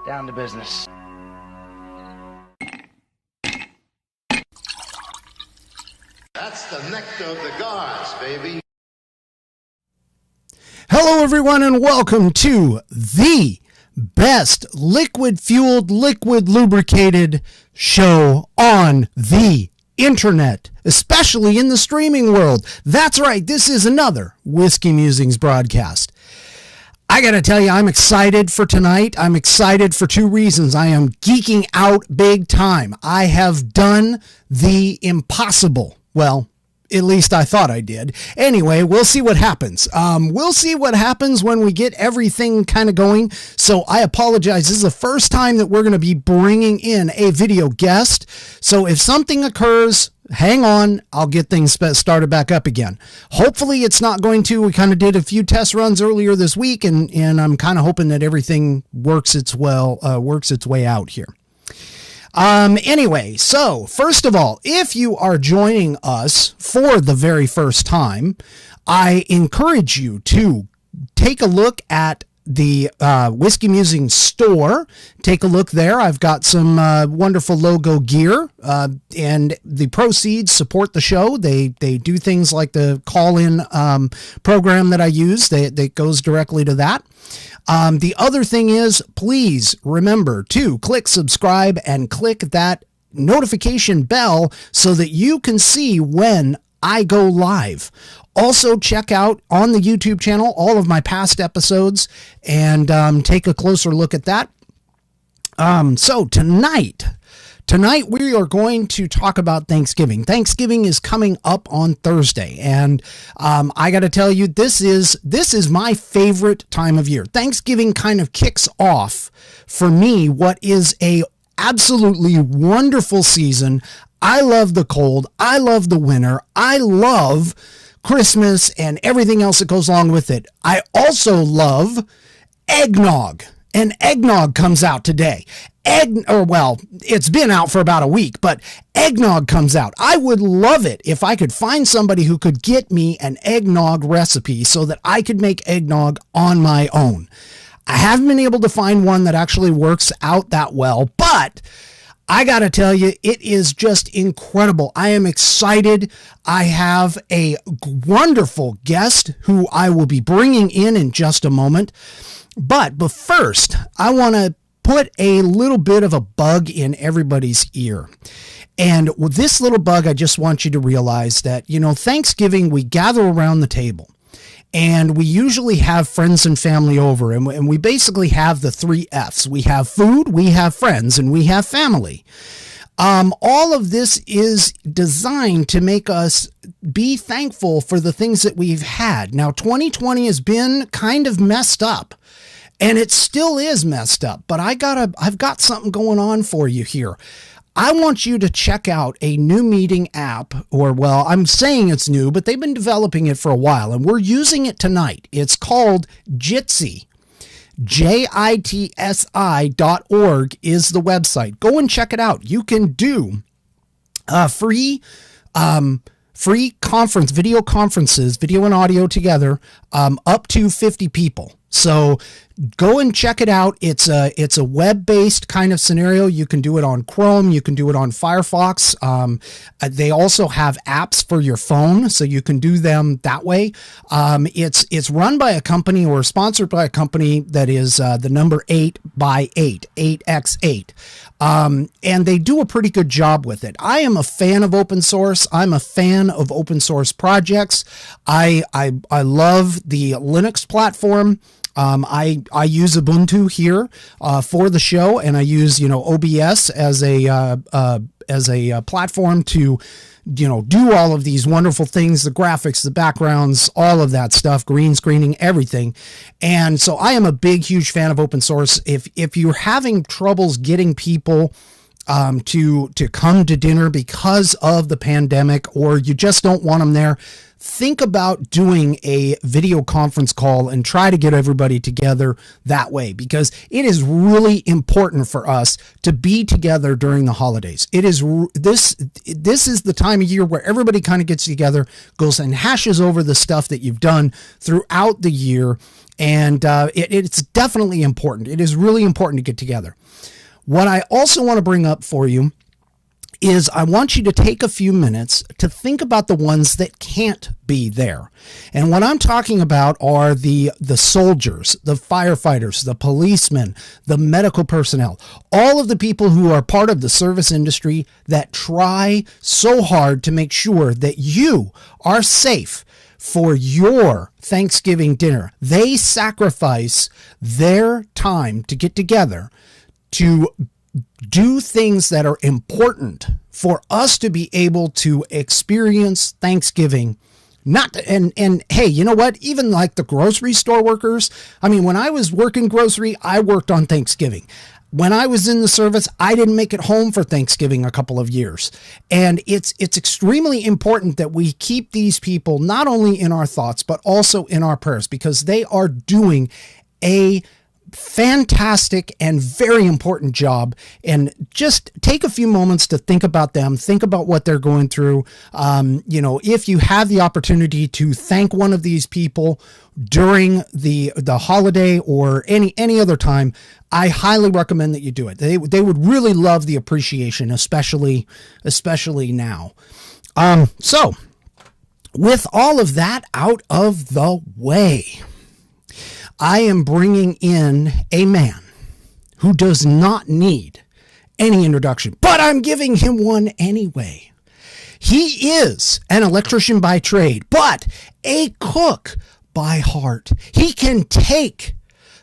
Down to business. That's the nectar of the gods, baby. Hello, everyone, and welcome to the best liquid-fueled, liquid-lubricated show on the internet, especially in the streaming world. That's right, this is another Whiskey Musings broadcast. I gotta tell you, I'm excited for tonight. I'm excited for two reasons. I am geeking out big time. I have done the impossible. Well, at least I thought I did. Anyway, we'll see what happens. We'll see what happens when we get everything kind of going. So I apologize. This is the first time that we're going to be bringing in a video guest. So if something occurs, hang on. I'll get things started back up again. Hopefully it's not going to. We kind of did a few test runs earlier this week, and I'm kind of hoping that everything works its way out here. Anyway, so first of all, if you are joining us for the very first time, I encourage you to take a look at the Whiskey Musings store. Take a look there. I've got some wonderful logo gear, and the proceeds support the show. They do things like the call-in program that I use. That goes directly to that. The other thing is, please remember to click subscribe and click that notification bell so that you can see when I go live. Also, check out on the YouTube channel all of my past episodes and take a closer look at that. So tonight we are going to talk about Thanksgiving. Thanksgiving is coming up on Thursday, and I got to tell you, this is my favorite time of year. Thanksgiving kind of kicks off for me what is a absolutely wonderful season. I love the cold. I love the winter. I love Christmas and everything else that goes along with it. I also love eggnog, and eggnog comes out today. It's been out for about a week, but eggnog comes out. I would love it if I could find somebody who could get me an eggnog recipe so that I could make eggnog on my own. I haven't been able to find one that actually works out that well, but I got to tell you, it is just incredible. I am excited. I have a wonderful guest who I will be bringing in just a moment. But first, I want to put a little bit of a bug in everybody's ear. And with this little bug, I just want you to realize that, Thanksgiving, we gather around the table. And we usually have friends and family over, and we basically have the 3 F's. We have food, we have friends, and we have family. All of this is designed to make us be thankful for the things that we've had. Now, 2020 has been kind of messed up, and it still is messed up, but I've got something going on for you here. I want you to check out a new meeting app, I'm saying it's new, but they've been developing it for a while, and we're using it tonight. It's called Jitsi. JITSI.org is the website. Go and check it out. You can do free conference, video conferences, video and audio together, up to 50 people. So go and check it out. It's a web-based kind of scenario. You can do it on Chrome. You can do it on Firefox. They also have apps for your phone, so you can do them that way. It's run by a company or sponsored by a company that is the number 8x8, 8x8. And they do a pretty good job with it. I am a fan of open source. I'm a fan of open source projects. I love the Linux platform. I use Ubuntu here for the show, and I use OBS as a platform to do all of these wonderful things, the graphics, the backgrounds, all of that stuff, green screening, everything. And so I am a big, huge fan of open source. If you're having troubles getting people to come to dinner because of the pandemic, or you just don't want them there, think about doing a video conference call and try to get everybody together that way, because it is really important for us to be together during the holidays. It is this is the time of year where everybody kind of gets together, goes and hashes over the stuff that you've done throughout the year. And it's definitely important. It is really important to get together. What I also want to bring up for you is I want you to take a few minutes to think about the ones that can't be there. And what I'm talking about are the soldiers, the firefighters, the policemen, the medical personnel, all of the people who are part of the service industry that try so hard to make sure that you are safe for your Thanksgiving dinner. They sacrifice their time to get together to do things that are important for us to be able to experience Thanksgiving. And hey, you know what? Even like the grocery store workers. I mean, when I was working grocery, I worked on Thanksgiving. When I was in the service, I didn't make it home for Thanksgiving a couple of years. And it's extremely important that we keep these people not only in our thoughts, but also in our prayers, because they are doing a fantastic and very important job. And just take a few moments to think about them, think about what they're going through. If you have the opportunity to thank one of these people during the holiday or any other time, I highly recommend that you do it. They would really love the appreciation, especially now. So with all of that out of the way, I am bringing in a man who does not need any introduction, but I'm giving him one anyway. He is an electrician by trade, but a cook by heart. He can take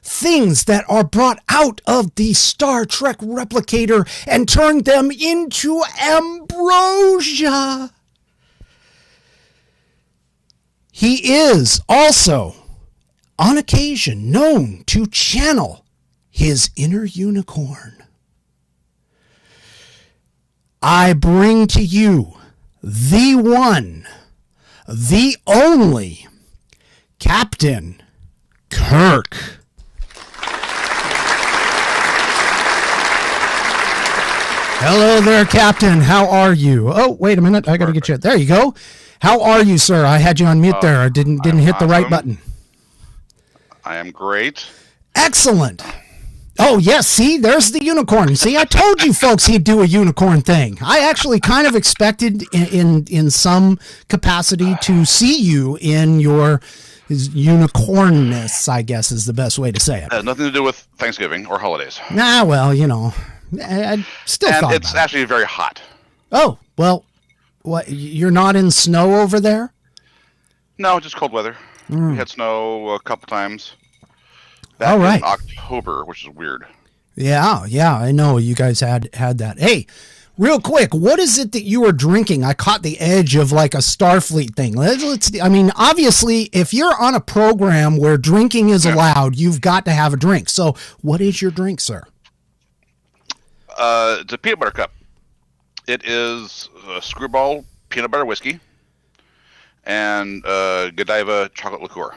things that are brought out of the Star Trek replicator and turn them into ambrosia. He is also, on occasion, known to channel his inner unicorn. I bring to you the one, the only, Captain Kirk. Hello there, Captain. How are you? Oh, wait a minute. I got to get you. There you go. How are you, sir? I had you on mute there. I didn't hit the right button. I am great. Excellent. Oh, yes. See, there's the unicorn. See, I told you folks he'd do a unicorn thing. I actually kind of expected in some capacity to see you in your unicornness, I guess is the best way to say it. It has nothing to do with Thanksgiving or holidays. Nah, well, I still thought about it. It's actually very hot. Oh, well, what? You're not in snow over there? No, just cold weather. We had snow a couple times back in October, which is weird. Yeah, I know you guys had that. Hey, real quick, what is it that you were drinking? I caught the edge of like a Starfleet thing. I mean, obviously, if you're on a program where drinking is allowed, you've got to have a drink. So what is your drink, sir? It's a peanut butter cup. It is a Screwball peanut butter whiskey and Godiva chocolate liqueur.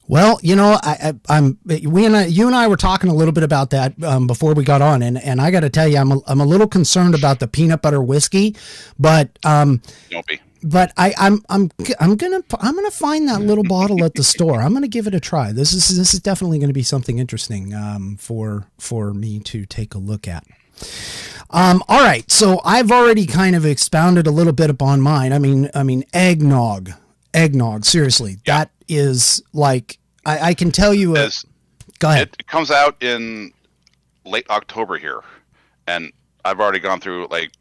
Well, you and I were talking a little bit about that before we got on, and I got to tell you, I'm a little concerned about the peanut butter whiskey, but don't be. But I'm gonna find that little bottle at the store. I'm gonna give it a try. This is definitely going to be something interesting for me to take a look at. All right, so I've already kind of expounded a little bit upon mine. I mean, eggnog. Seriously, that is like I can tell you. Go ahead. It comes out in late October here, and I've already gone through like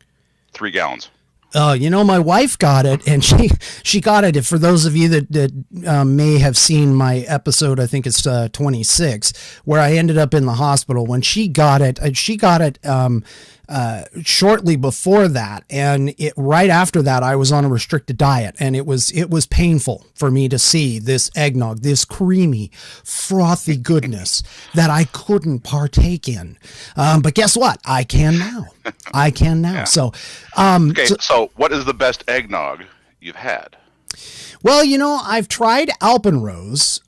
3 gallons. My wife got it, and she got it. For those of you that may have seen my episode, I think it's 26, where I ended up in the hospital. When she got it shortly before that, and right after that, I was on a restricted diet, and it was painful for me to see this eggnog, this creamy, frothy goodness that I couldn't partake in. But guess what? I can now. Yeah. So, so what is the best eggnog you've had? Well, I've tried Alpenrose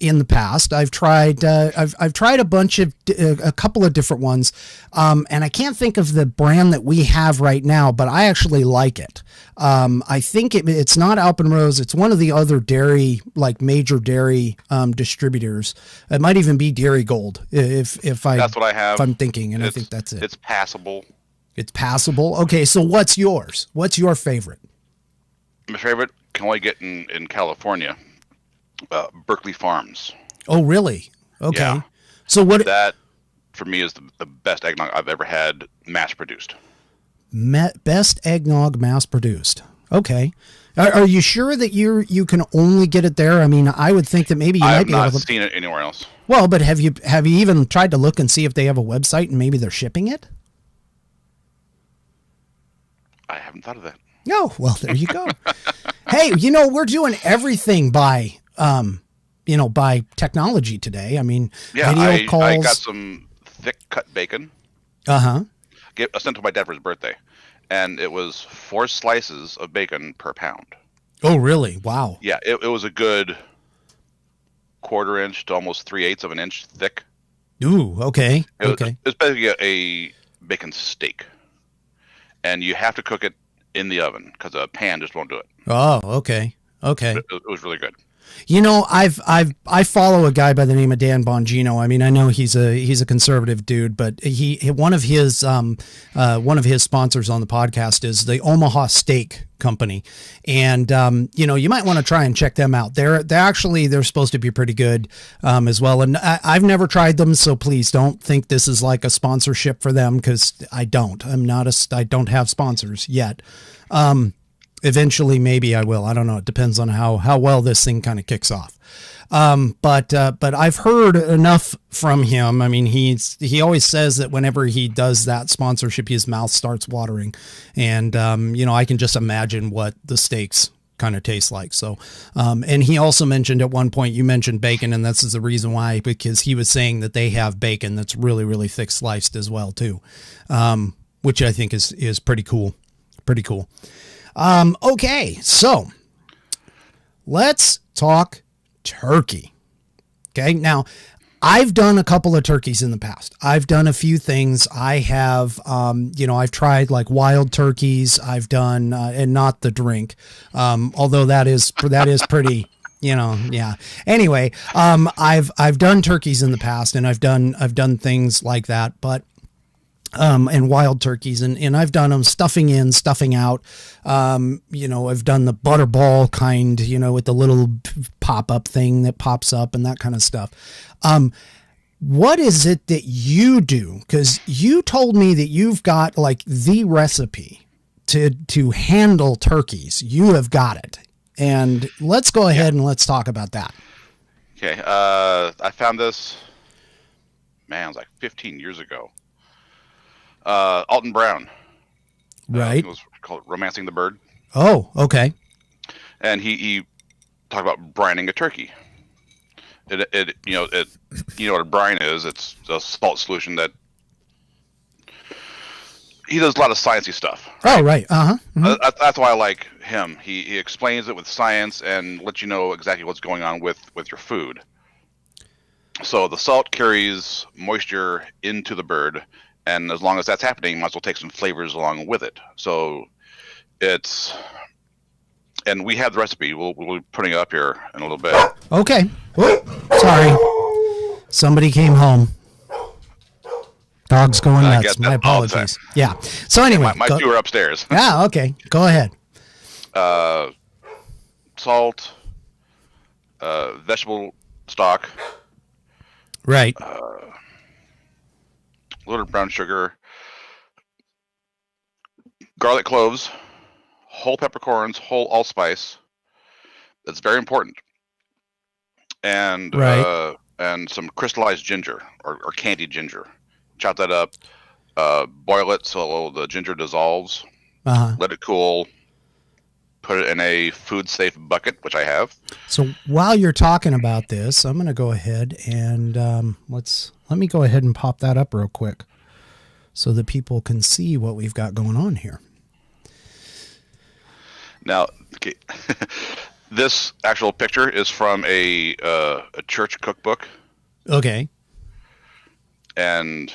in the past. I've tried a couple of different ones, and I can't think of the brand that we have right now, but I actually like it. I think it's not Alpenrose. It's one of the other dairy, like major dairy distributors. It might even be Dairy Gold. That's what I have. If I'm thinking, and I think that's it. It's passable. It's passable. Okay, so what's yours? What's your favorite? My favorite can only get in California. Berkeley Farms. Oh, really? Okay. Yeah. So that for me is the best eggnog I've ever had mass produced. Best eggnog mass produced. Okay. Are you sure that you can only get it there? I mean, I would think that maybe you might be able to. I have not seen it anywhere else. Well, but have you even tried to look and see if they have a website and maybe they're shipping it? I haven't thought of that. No, well, there you go. Hey, we're doing everything by technology today. I mean, video calls. I got some thick cut bacon. I sent to my dad for his birthday, and it was 4 slices of bacon per pound. Oh, really? Wow. Yeah, it was a good 1/4 inch to almost 3/8 of an inch thick. Ooh, okay. It's basically a bacon steak, and you have to cook it in the oven because a pan just won't do it. Oh, okay. It was really good. I follow a guy by the name of Dan Bongino. I mean, I know he's a conservative dude, but one of his sponsors on the podcast is the Omaha Steak Company, and you might want to try and check them out. They're supposed to be pretty good as well. And I've never tried them, so please don't think this is like a sponsorship for them, because I don't have sponsors yet. Eventually, maybe I will. I don't know. It depends on how well this thing kind of kicks off. But I've heard enough from him. I mean, he always says that whenever he does that sponsorship, his mouth starts watering, and I can just imagine what the steaks kind of taste like. So, and he also mentioned at one point, you mentioned bacon, and this is the reason why, because he was saying that they have bacon that's really, really thick sliced as well too, which I think is pretty cool. Pretty cool. Okay, so let's talk turkey. Okay, now I've done a couple of turkeys in the past. I've done a few things. I have, I've tried like wild turkeys. I've done, and not the drink, although that is pretty. Yeah. Anyway, I've done turkeys in the past, and I've done things like that, but. And wild turkeys, and I've done them stuffing in, stuffing out. I've done the butterball kind, with the little pop-up thing that pops up and that kind of stuff. What is it that you do? Because you told me that you've got like the recipe to handle turkeys. You have got it. And let's go ahead and let's talk about that. Okay. I found this, it was like 15 years ago. Alton Brown. Right. It was called Romancing the Bird. Oh, okay. And he talked about brining a turkey. What a brine is. It's a salt solution that he does a lot of sciencey stuff. Right? Oh, right. Mm-hmm. That's why I like him. He explains it with science and lets you know exactly what's going on with your food. So the salt carries moisture into the bird, and as long as that's happening, you might as well take some flavors along with it. So and we have the recipe. We'll be putting it up here in a little bit. Okay. Sorry. Somebody came home. Dog's going nuts. My apologies. Yeah. So anyway. My two are upstairs. Yeah, okay. Go ahead. Salt, vegetable stock. Right. Little brown sugar, garlic cloves, whole peppercorns, whole allspice. That's very important. And right. And some crystallized ginger or candied ginger. Chop that up, boil it so the ginger dissolves. Let it cool. Put it in a food-safe bucket, which I have. So while you're talking about this, I'm going to go ahead and let me go ahead and pop that up real quick so that people can see what we've got going on here. Now, Okay. This actual picture is from a church cookbook. Okay. And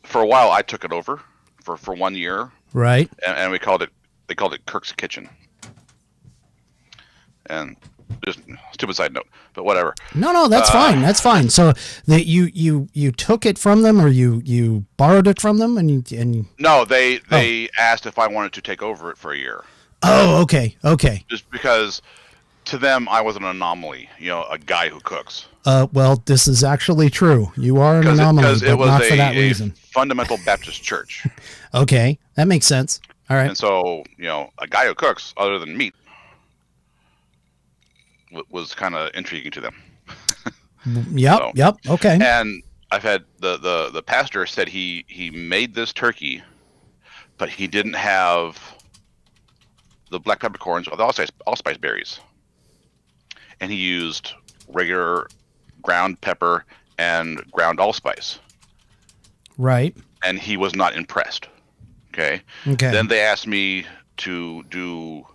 for a while, I took it over for 1 year. Right. And they called it Kirk's Kitchen. And just stupid side note, but whatever. No, that's fine. That's fine. So that you took it from them, or you borrowed it from them, and no, they asked if I wanted to take over it for a year. Oh, okay. Just because to them I was an anomaly, a guy who cooks. Well, this is actually true. You are an anomaly, but not for that reason. Fundamental Baptist church. Okay, that makes sense. All right. And so, a guy who cooks other than meat was kind of intriguing to them. Yep. Okay. And I've had the pastor said he made this turkey, but he didn't have the black peppercorns or the allspice berries, and he used regular ground pepper and ground allspice. Right. And he was not impressed. Okay. Then they asked me to do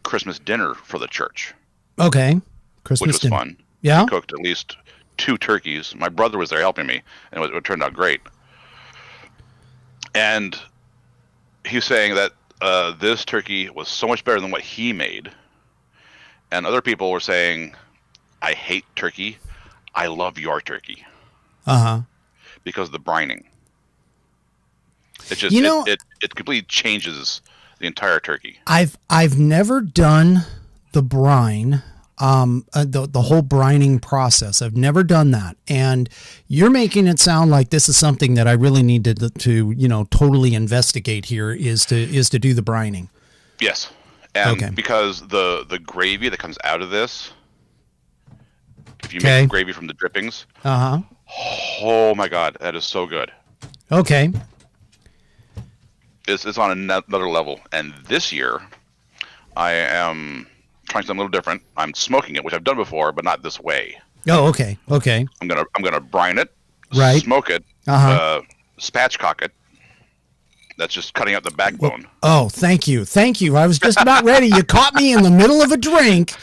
Christmas dinner for the church. Okay. Christmas which was dinner. fun. Yeah. I cooked at least 2 turkeys. My brother was there helping me, and it turned out great. And he was saying that this turkey was so much better than what he made. And other people were saying, I hate turkey. I love your turkey. Uh-huh. Because of the brining. It just it completely changes the entire turkey. I've never done the brine, the whole brining process. I've never done that, and you're making it sound like this is something that I really need to totally investigate here. Is to do the brining. Yes, and because the gravy that comes out of this, if you make gravy from the drippings, oh my God, that is so good. Okay. It's on another level. And this year, I am trying something a little different. I'm smoking it, which I've done before, but not this way. Oh, okay. I'm gonna brine it, right? Smoke it, spatchcock it. That's just cutting out the backbone. Oh, thank you. I was just about ready. You caught me in the middle of a drink.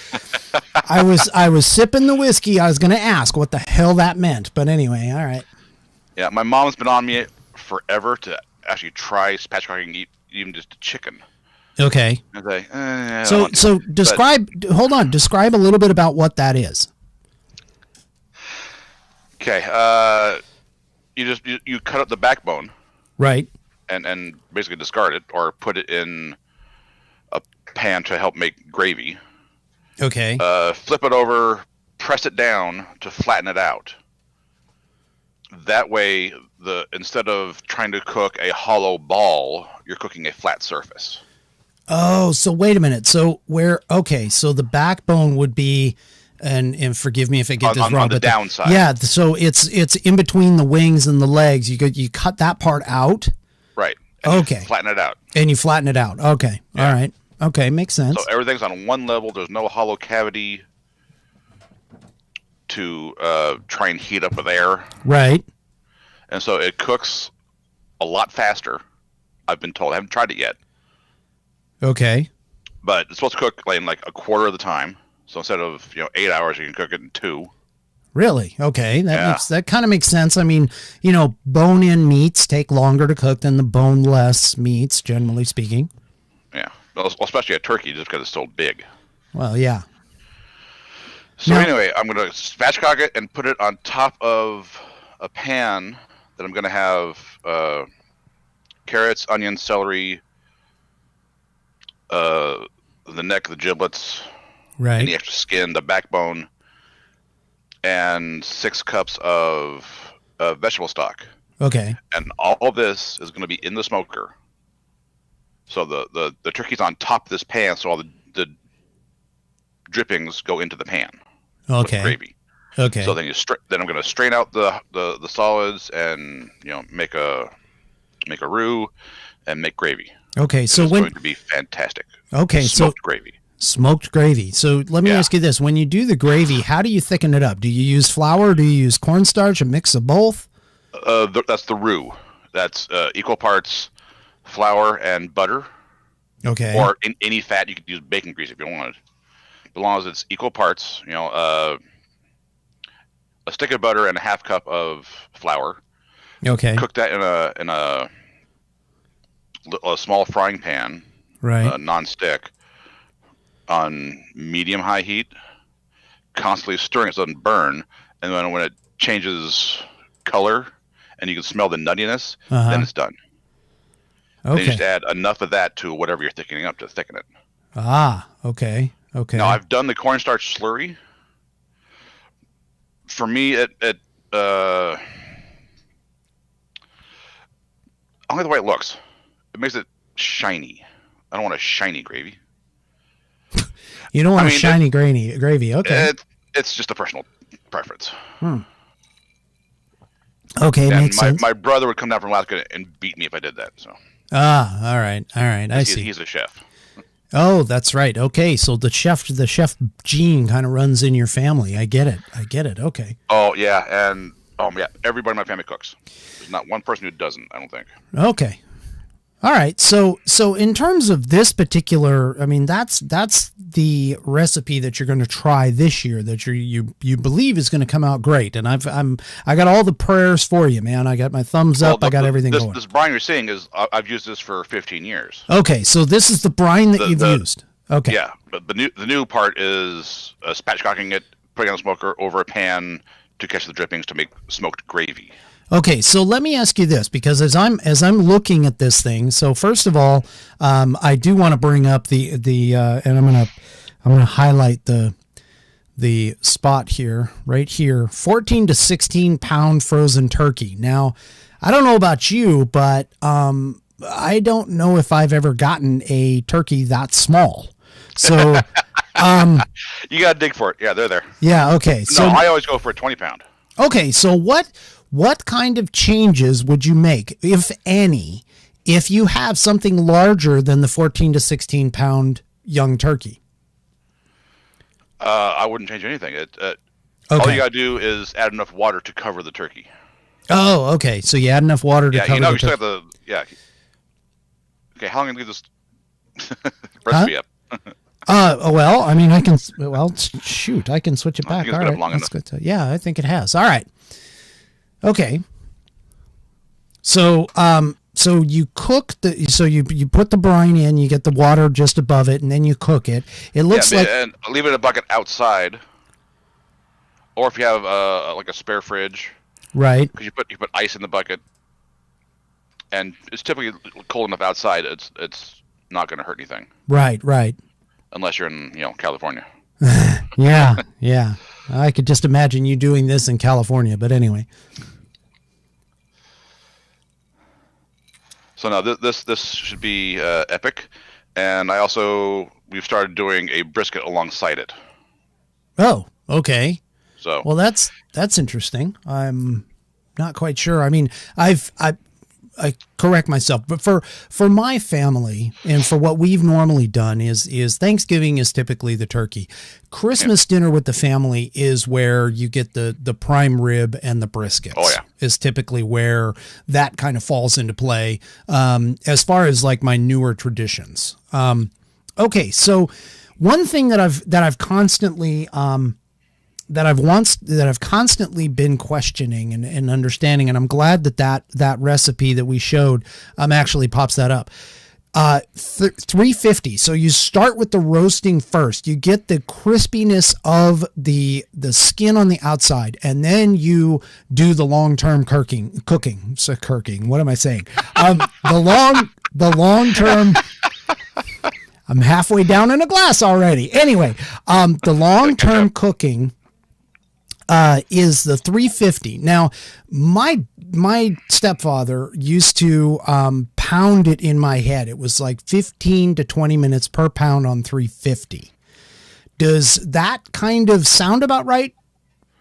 I was sipping the whiskey. I was going to ask what the hell that meant, but anyway, all right. Yeah, my mom's been on me forever to actually try spatchcocking even just chicken. Okay. So describe a little bit about what that is. Okay. You cut up the backbone. Right. And basically discard it or put it in a pan to help make gravy. Okay. Flip it over, press it down to flatten it out. That way, instead of trying to cook a hollow ball, you're cooking a flat surface. Oh, so wait a minute. So so the backbone would be, and forgive me if I get this wrong, on the downside. Yeah. So it's in between the wings and the legs. You cut that part out. Right. And you flatten it out. And you flatten it out. Okay. Yeah. All right. Okay. Makes sense. So everything's on one level. There's no hollow cavity to try and heat up with air. Right. And so it cooks a lot faster, I've been told. I haven't tried it yet. Okay. But it's supposed to cook in like a quarter of the time. So instead of 8 hours, you can cook it in 2. Really? Okay. That kind of makes sense. I mean, bone-in meats take longer to cook than the boneless meats, generally speaking. Yeah. Well, especially a turkey, just because it's so big. Well, yeah. So anyway, I'm going to spatchcock it and put it on top of a pan that I'm going to have carrots, onions, celery, the neck, the giblets, right, any extra skin, the backbone, and 6 cups of vegetable stock. Okay. And all of this is going to be in the smoker. So the turkey's on top of this pan, so all the drippings go into the pan. Okay. With gravy. Okay. So then then I'm going to strain out the solids and make a roux and make gravy. Okay. So it's going to be fantastic. Okay. Smoked gravy. Smoked gravy. So let me ask you this: when you do the gravy, how do you thicken it up? Do you use flour? Do you use cornstarch? A mix of both? That's the roux. That's equal parts flour and butter. Okay. Or in any fat. You could use bacon grease if you wanted. As long as it's equal parts, a stick of butter and a half cup of flour. Okay. Cook that in a small frying pan, right? Non-stick, on medium-high heat, constantly stirring it so it doesn't burn. And then when it changes color and you can smell the nuttiness, then it's done. Okay. Then you just add enough of that to whatever you're thickening up to thicken it. Ah, okay. Okay. Now, I've done the cornstarch slurry. For me, I don't like the way it looks. It makes it shiny. I don't want a shiny gravy. You don't want a shiny gravy. Okay. It's just a personal preference. Okay, and makes sense. My brother would come down from Alaska and beat me if I did that. So. All right. I see. He's a chef. Oh, that's right. Okay, so the chef gene kind of runs in your family. I get it. Okay. Oh yeah, and everybody in my family cooks. There's not one person who doesn't. I don't think. Okay. All right. So in terms of this particular, I mean, that's the recipe that you're going to try this year that you believe is going to come out great. And I got all the prayers for you, man. I got my thumbs up. I got everything going. This brine you're seeing is I've used this for 15 years. Okay. So this is the brine that you've used. Okay. Yeah. But the new part is spatchcocking it, putting it on the smoker over a pan to catch the drippings to make smoked gravy. Okay, so let me ask you this, because as I'm looking at this thing, so first of all, I do want to bring up the and I'm gonna highlight the spot here, right here, 14 to 16 pound frozen turkey. Now, I don't know about you, but I don't know if I've ever gotten a turkey that small. So you gotta dig for it. Yeah, they're there. Yeah. Okay. So I always go for a 20 pound. Okay, so what kind of changes would you make, if any, if you have something larger than the 14 to 16 pound young turkey? I wouldn't change anything. All you gotta do is add enough water to cover the turkey. Oh, okay. So you add enough water to cover the turkey. Okay, how long can I leave this recipe up? Well, I mean, I can switch it back. All right. That's good. Yeah, I think it has. All right. Okay. So, you cook you put the brine in, you get the water just above it, and then you cook it. It looks and leave it in a bucket outside, or if you have like a spare fridge, right? Because you put ice in the bucket, and it's typically cold enough outside. It's not going to hurt anything. Right. Unless you're in California. Yeah. I could just imagine you doing this in California, but anyway. So now this should be epic, and we've started doing a brisket alongside it. Oh, okay. So well, that's interesting. I'm not quite sure. I mean, I correct myself, but for my family and for what we've normally done is Thanksgiving is typically the turkey. Christmas dinner with the family is where you get the prime rib and the briskets. Oh yeah, is typically where that kind of falls into play. As far as like my newer traditions. Okay, so one thing that I've constantly that I've constantly been questioning and understanding, and I'm glad that recipe that we showed actually pops that up. 350. So you start with the roasting first. You get the crispiness of the skin on the outside, and then you do the long-term cooking. So cooking. What am I saying? The long-term. I'm halfway down in a glass already. Anyway, the long-term cooking is the 350. Now, my stepfather used to pound it in my head. It was like 15 to 20 minutes per pound on 350. Does that kind of sound about right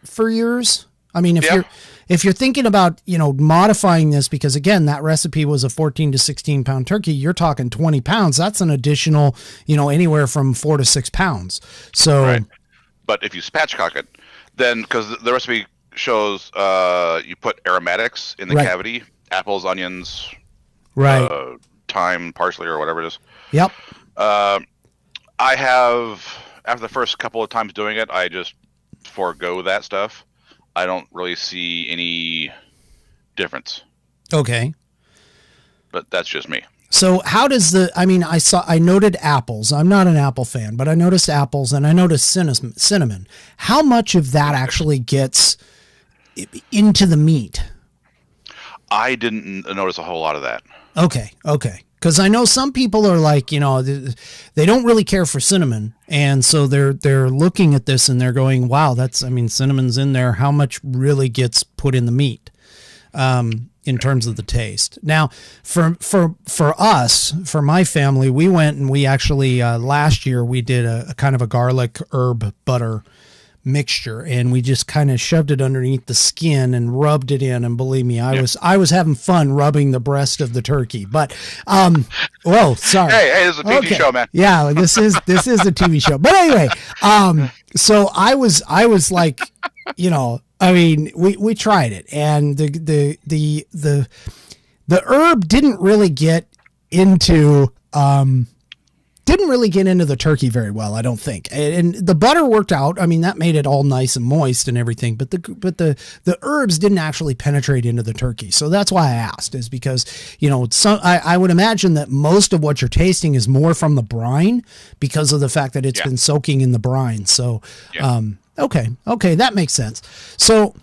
for yours? I mean, if you're thinking about, modifying this, because again, that recipe was a 14 to 16 pound turkey, you're talking 20 pounds. That's an additional, anywhere from 4 to 6 pounds. So, right. But if you spatchcock it, then, because the recipe shows you put aromatics in the cavity, apples, onions, thyme, parsley, or whatever it is. Yep. I have, after the first couple of times doing it, I just forego that stuff. I don't really see any difference. Okay. But that's just me. So how does I noted apples. I'm not an apple fan, but I noticed apples and I noticed cinnamon. How much of that actually gets into the meat? I didn't notice a whole lot of that. Okay. Because I know some people are like, they don't really care for cinnamon. And so they're looking at this and they're going, wow, cinnamon's in there. How much really gets put in the meat in terms of the taste? Now, for us, for my family, we went and we actually, last year, we did a kind of a garlic herb butter mixture, and we just kind of shoved it underneath the skin and rubbed it in. And believe me, I was having fun rubbing the breast of the turkey. But whoa, sorry. Hey, this is a TV show, man. Yeah, this is a TV show. But anyway, so I was like, we tried it, and the herb didn't really get into the turkey very well, I don't think. And the butter worked out. I mean, that made it all nice and moist and everything, but the herbs didn't actually penetrate into the turkey. So that's why I asked, is because, I would imagine that most of what you're tasting is more from the brine because of the fact that it's been soaking in the brine. So, okay, that makes sense. So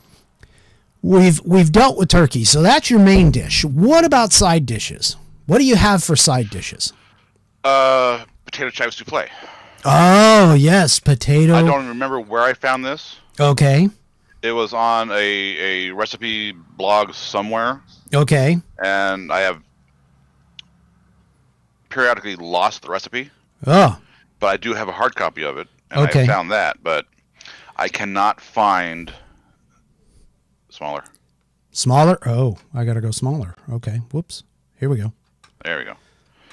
we've dealt with turkey. So that's your main dish. What about side dishes? What do you have for side dishes? Potato chive souffle. Oh, yes, potato. I don't remember where I found this. Okay. It was on a recipe blog somewhere. Okay. And I have periodically lost the recipe. Oh. But I do have a hard copy of it, and okay. I found that, but I cannot find smaller. Smaller? Oh, I got to go smaller. Okay. Whoops. Here we go. There we go.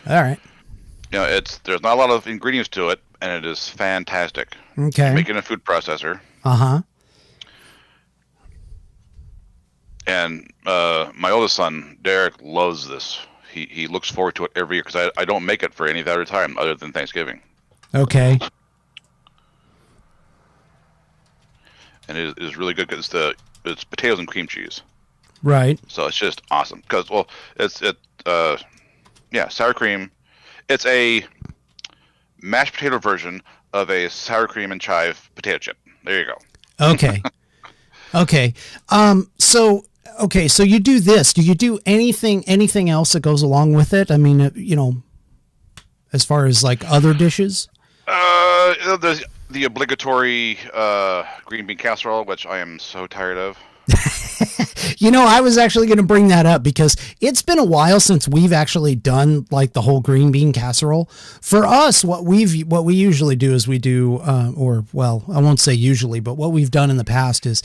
All right. There's not a lot of ingredients to it, and it is fantastic. Okay. Making a food processor. Uh-huh. And my oldest son, Derek, loves this. He looks forward to it every year because I don't make it for any other time other than Thanksgiving. Okay. And it is really good because it's potatoes and cream cheese. Right. So it's just awesome because sour cream. It's a mashed potato version of a sour cream and chive potato chip. There you go. Okay. Okay. So you do this. Do you do anything else that goes along with it? I mean, as far as like other dishes? There's the obligatory green bean casserole, which I am so tired of. I was actually going to bring that up because it's been a while since we've actually done like the whole green bean casserole. For us, what we usually do is we do, I won't say usually, but what we've done in the past is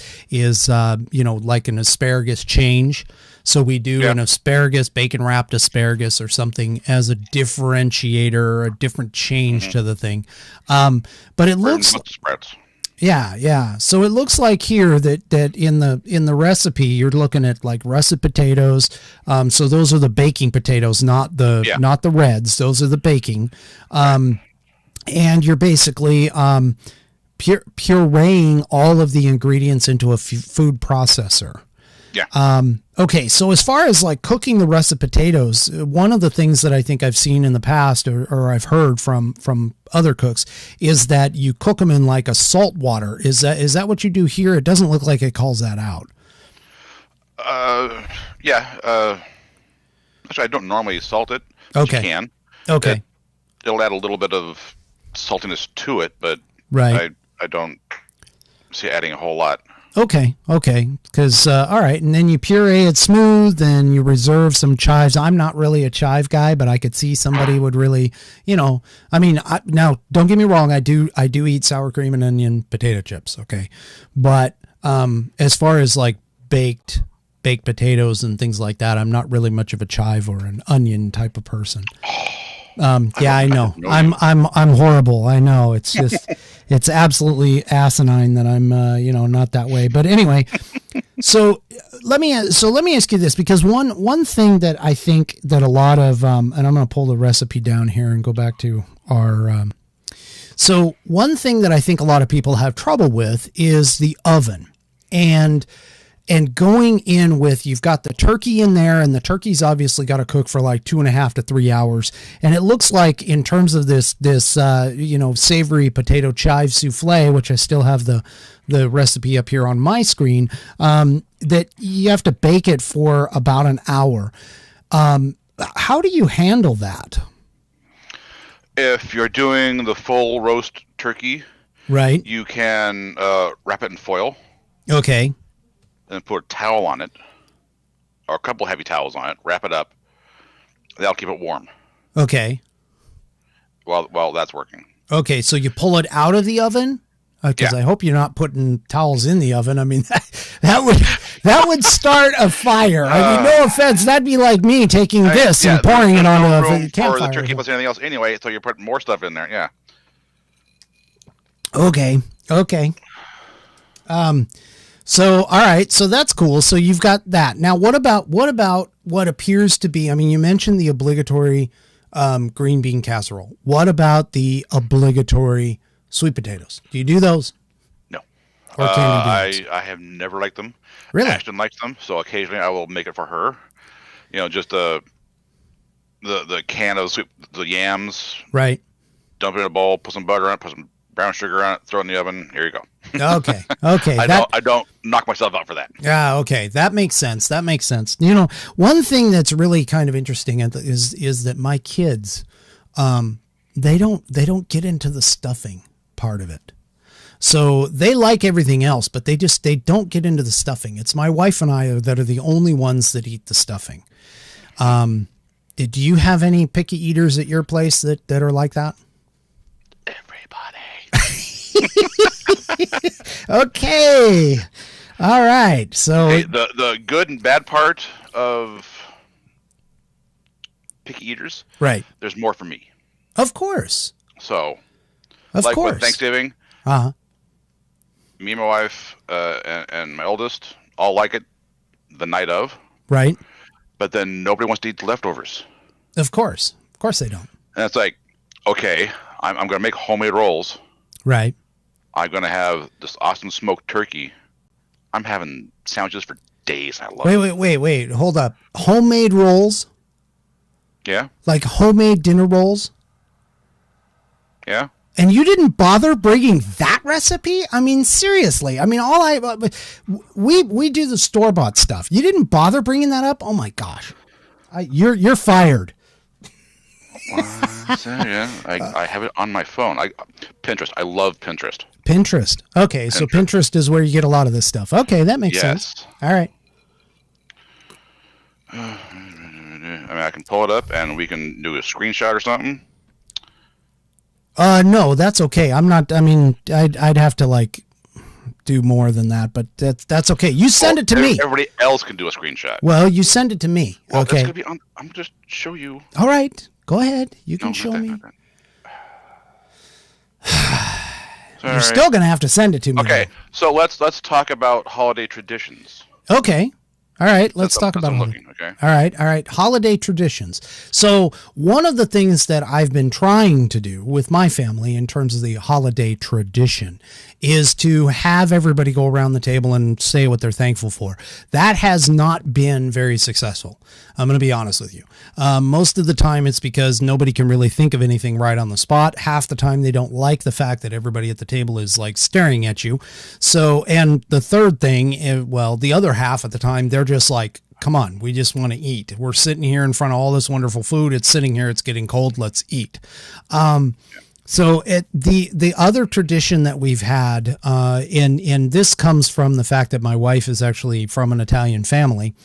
like an asparagus change. So we do an asparagus, bacon wrapped asparagus or something as a differentiator, a different change to the thing. But it looks. Yeah. So it looks like here that in the recipe you're looking at like russet potatoes. So those are the baking potatoes, not the reds. Those are the baking. And you're basically pureeing all of the ingredients into a food processor. Yeah. Okay. So as far as like cooking the russet potatoes, one of the things that I think I've seen in the past or I've heard from other cooks is that you cook them in like a salt water. Is that what you do here? It doesn't look like it calls that out. Yeah. Actually, I don't normally salt it. Okay. You can. Okay. It'll add a little bit of saltiness to it, but right. I don't see adding a whole lot. Okay. Because, all right. And then you puree it smooth and you reserve some chives. I'm not really a chive guy, but I could see somebody would really, now don't get me wrong. I do eat sour cream and onion potato chips. Okay. But, as far as like baked potatoes and things like that, I'm not really much of a chive or an onion type of person. I know. I'm horrible. I know. It's just, it's absolutely asinine that I'm, not that way. But anyway, So let me ask you this, because one thing that I think that a lot of and I'm going to pull the recipe down here and go back to our so one thing that I think a lot of people have trouble with is the oven, and going in with, you've got the turkey in there, and the turkey's obviously got to cook for like 2.5 to 3 hours. And it looks like, in terms of this savory potato chive souffle, which I still have the recipe up here on my screen, that you have to bake it for about an hour. How do you handle that? If you're doing the full roast turkey, right, you can wrap it in foil. Okay. And put a towel on it, or a couple heavy towels on it, wrap it up. That'll keep it warm. Okay. While that's working. Okay, so you pull it out of the oven? Because I hope you're not putting towels in the oven. I mean, that would start a fire. I mean, no offense, that'd be like me taking this and pouring it on a campfire. Or the turkey plus anything else anyway, so you're putting more stuff in there. Yeah. Okay. So, all right. So that's cool. So you've got that. Now, what about what appears to be, I mean, you mentioned the obligatory green bean casserole. What about the obligatory sweet potatoes? Do you do those? No. Or candy beans? I have never liked them. Really? Ashton likes them, so occasionally I will make it for her. Just the can of the yams. Right. Dump it in a bowl, put some butter on it, put some brown sugar on it, throw it in the oven. Here you go. Okay. I don't knock myself out for that. Yeah. Okay. That makes sense. One thing that's really kind of interesting is that my kids, they don't get into the stuffing part of it. So they like everything else, but they don't get into the stuffing. It's my wife and I that are the only ones that eat the stuffing. Do you have any picky eaters at your place that are like that? Okay. All right. So the good and bad part of picky eaters, right? There's more for me. Of course. So, of course, with Thanksgiving, me and my wife and my oldest all like it the night of, right? But then nobody wants to eat the leftovers. Of course they don't. And it's like, okay, I'm going to make homemade rolls. Right. I'm going to have this awesome smoked turkey. I'm having sandwiches for days. I love it. Wait. Hold up. Homemade rolls? Yeah. Like homemade dinner rolls? Yeah. And you didn't bother bringing that recipe? I mean, seriously. I mean, we do the store-bought stuff. You didn't bother bringing that up? Oh my gosh. You're fired. Yeah, I have it on my phone. Pinterest. I love Pinterest. Pinterest. Okay, so Pinterest is where you get a lot of this stuff. Okay, that makes sense. All right. I mean, I can pull it up and we can do a screenshot or something. No, that's okay. I'm not. I mean, I'd have to do more than that, but that's okay. You send it to me. Everybody else can do a screenshot. Well, you send it to me. Well, okay. That's gonna be I'm just show you. All right. Go ahead. You can show me. You're still going to have to send it to me. Okay. Though. So let's talk about holiday traditions. Okay. All right. Let's talk about them. Okay. All right. Holiday traditions. So one of the things that I've been trying to do with my family in terms of the holiday tradition is to have everybody go around the table and say what they're thankful for. That has not been very successful. I'm going to be honest with you. Most of the time it's because nobody can really think of anything right on the spot. Half the time they don't like the fact that everybody at the table is staring at you. So, and the third thing, the other half of the time, they're just like, come on, we just want to eat. We're sitting here in front of all this wonderful food. It's sitting here. It's getting cold. Let's eat. So the other tradition that we've had, and this comes from the fact that my wife is actually from an Italian family.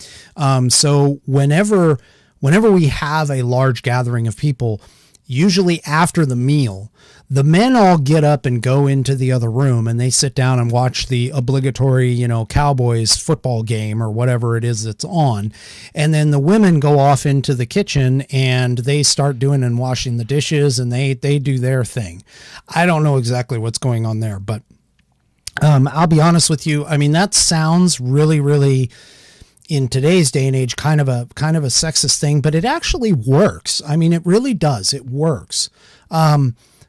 So whenever we have a large gathering of people, usually after the meal, the men all get up and go into the other room and they sit down and watch the obligatory, Cowboys football game or whatever it is that's on. And then the women go off into the kitchen and they start doing and washing the dishes and they do their thing. I don't know exactly what's going on there, but I'll be honest with you. I mean, that sounds really, really, in today's day and age, kind of a sexist thing, but it actually works. I mean, it really does. It works.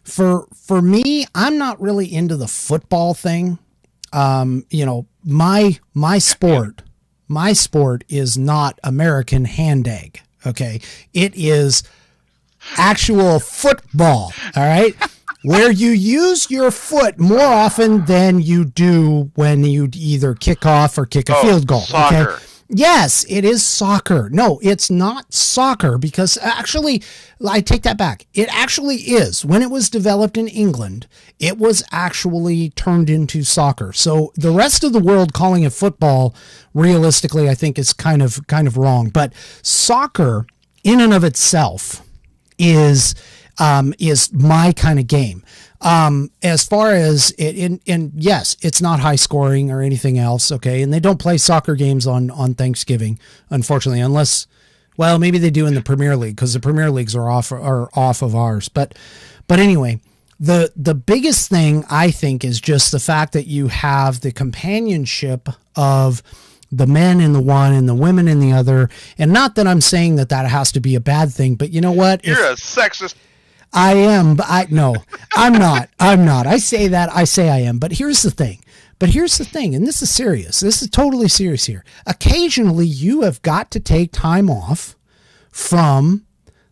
For me, I'm not really into the football thing. My sport is not American hand egg. Okay. It is actual football. All right. Where you use your foot more often than you do when you either kick off or kick a field goal. Soccer. Okay. Yes, it is soccer. No, it's not soccer, because actually, I take that back. It actually is. When it was developed in England, it was actually turned into soccer. So the rest of the world calling it football, realistically, I think is kind of wrong. But soccer, in and of itself, is my kind of game. As far as it, and yes, it's not high scoring or anything else. Okay. And they don't play soccer games on Thanksgiving, unfortunately, unless, well, maybe they do in the Premier League, because the Premier Leagues are off of ours. But anyway, the biggest thing I think is just the fact that you have the companionship of the men in the one and the women in the other. And not that I'm saying that has to be a bad thing, but you know what? You're a sexist. I am, but no, I'm not. I say I am, but here's the thing. And this is serious. This is totally serious here. Occasionally you have got to take time off from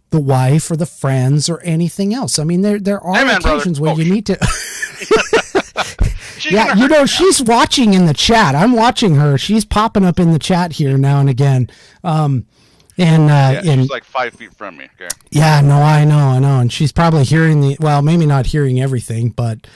the wife or the friends or anything else. I mean, there are occasions where you need to. Yeah, she's watching in the chat. I'm watching her. She's popping up in the chat here now and again. She's like 5 feet from me. Okay. Yeah, no, I know. And she's probably hearing maybe not hearing everything, but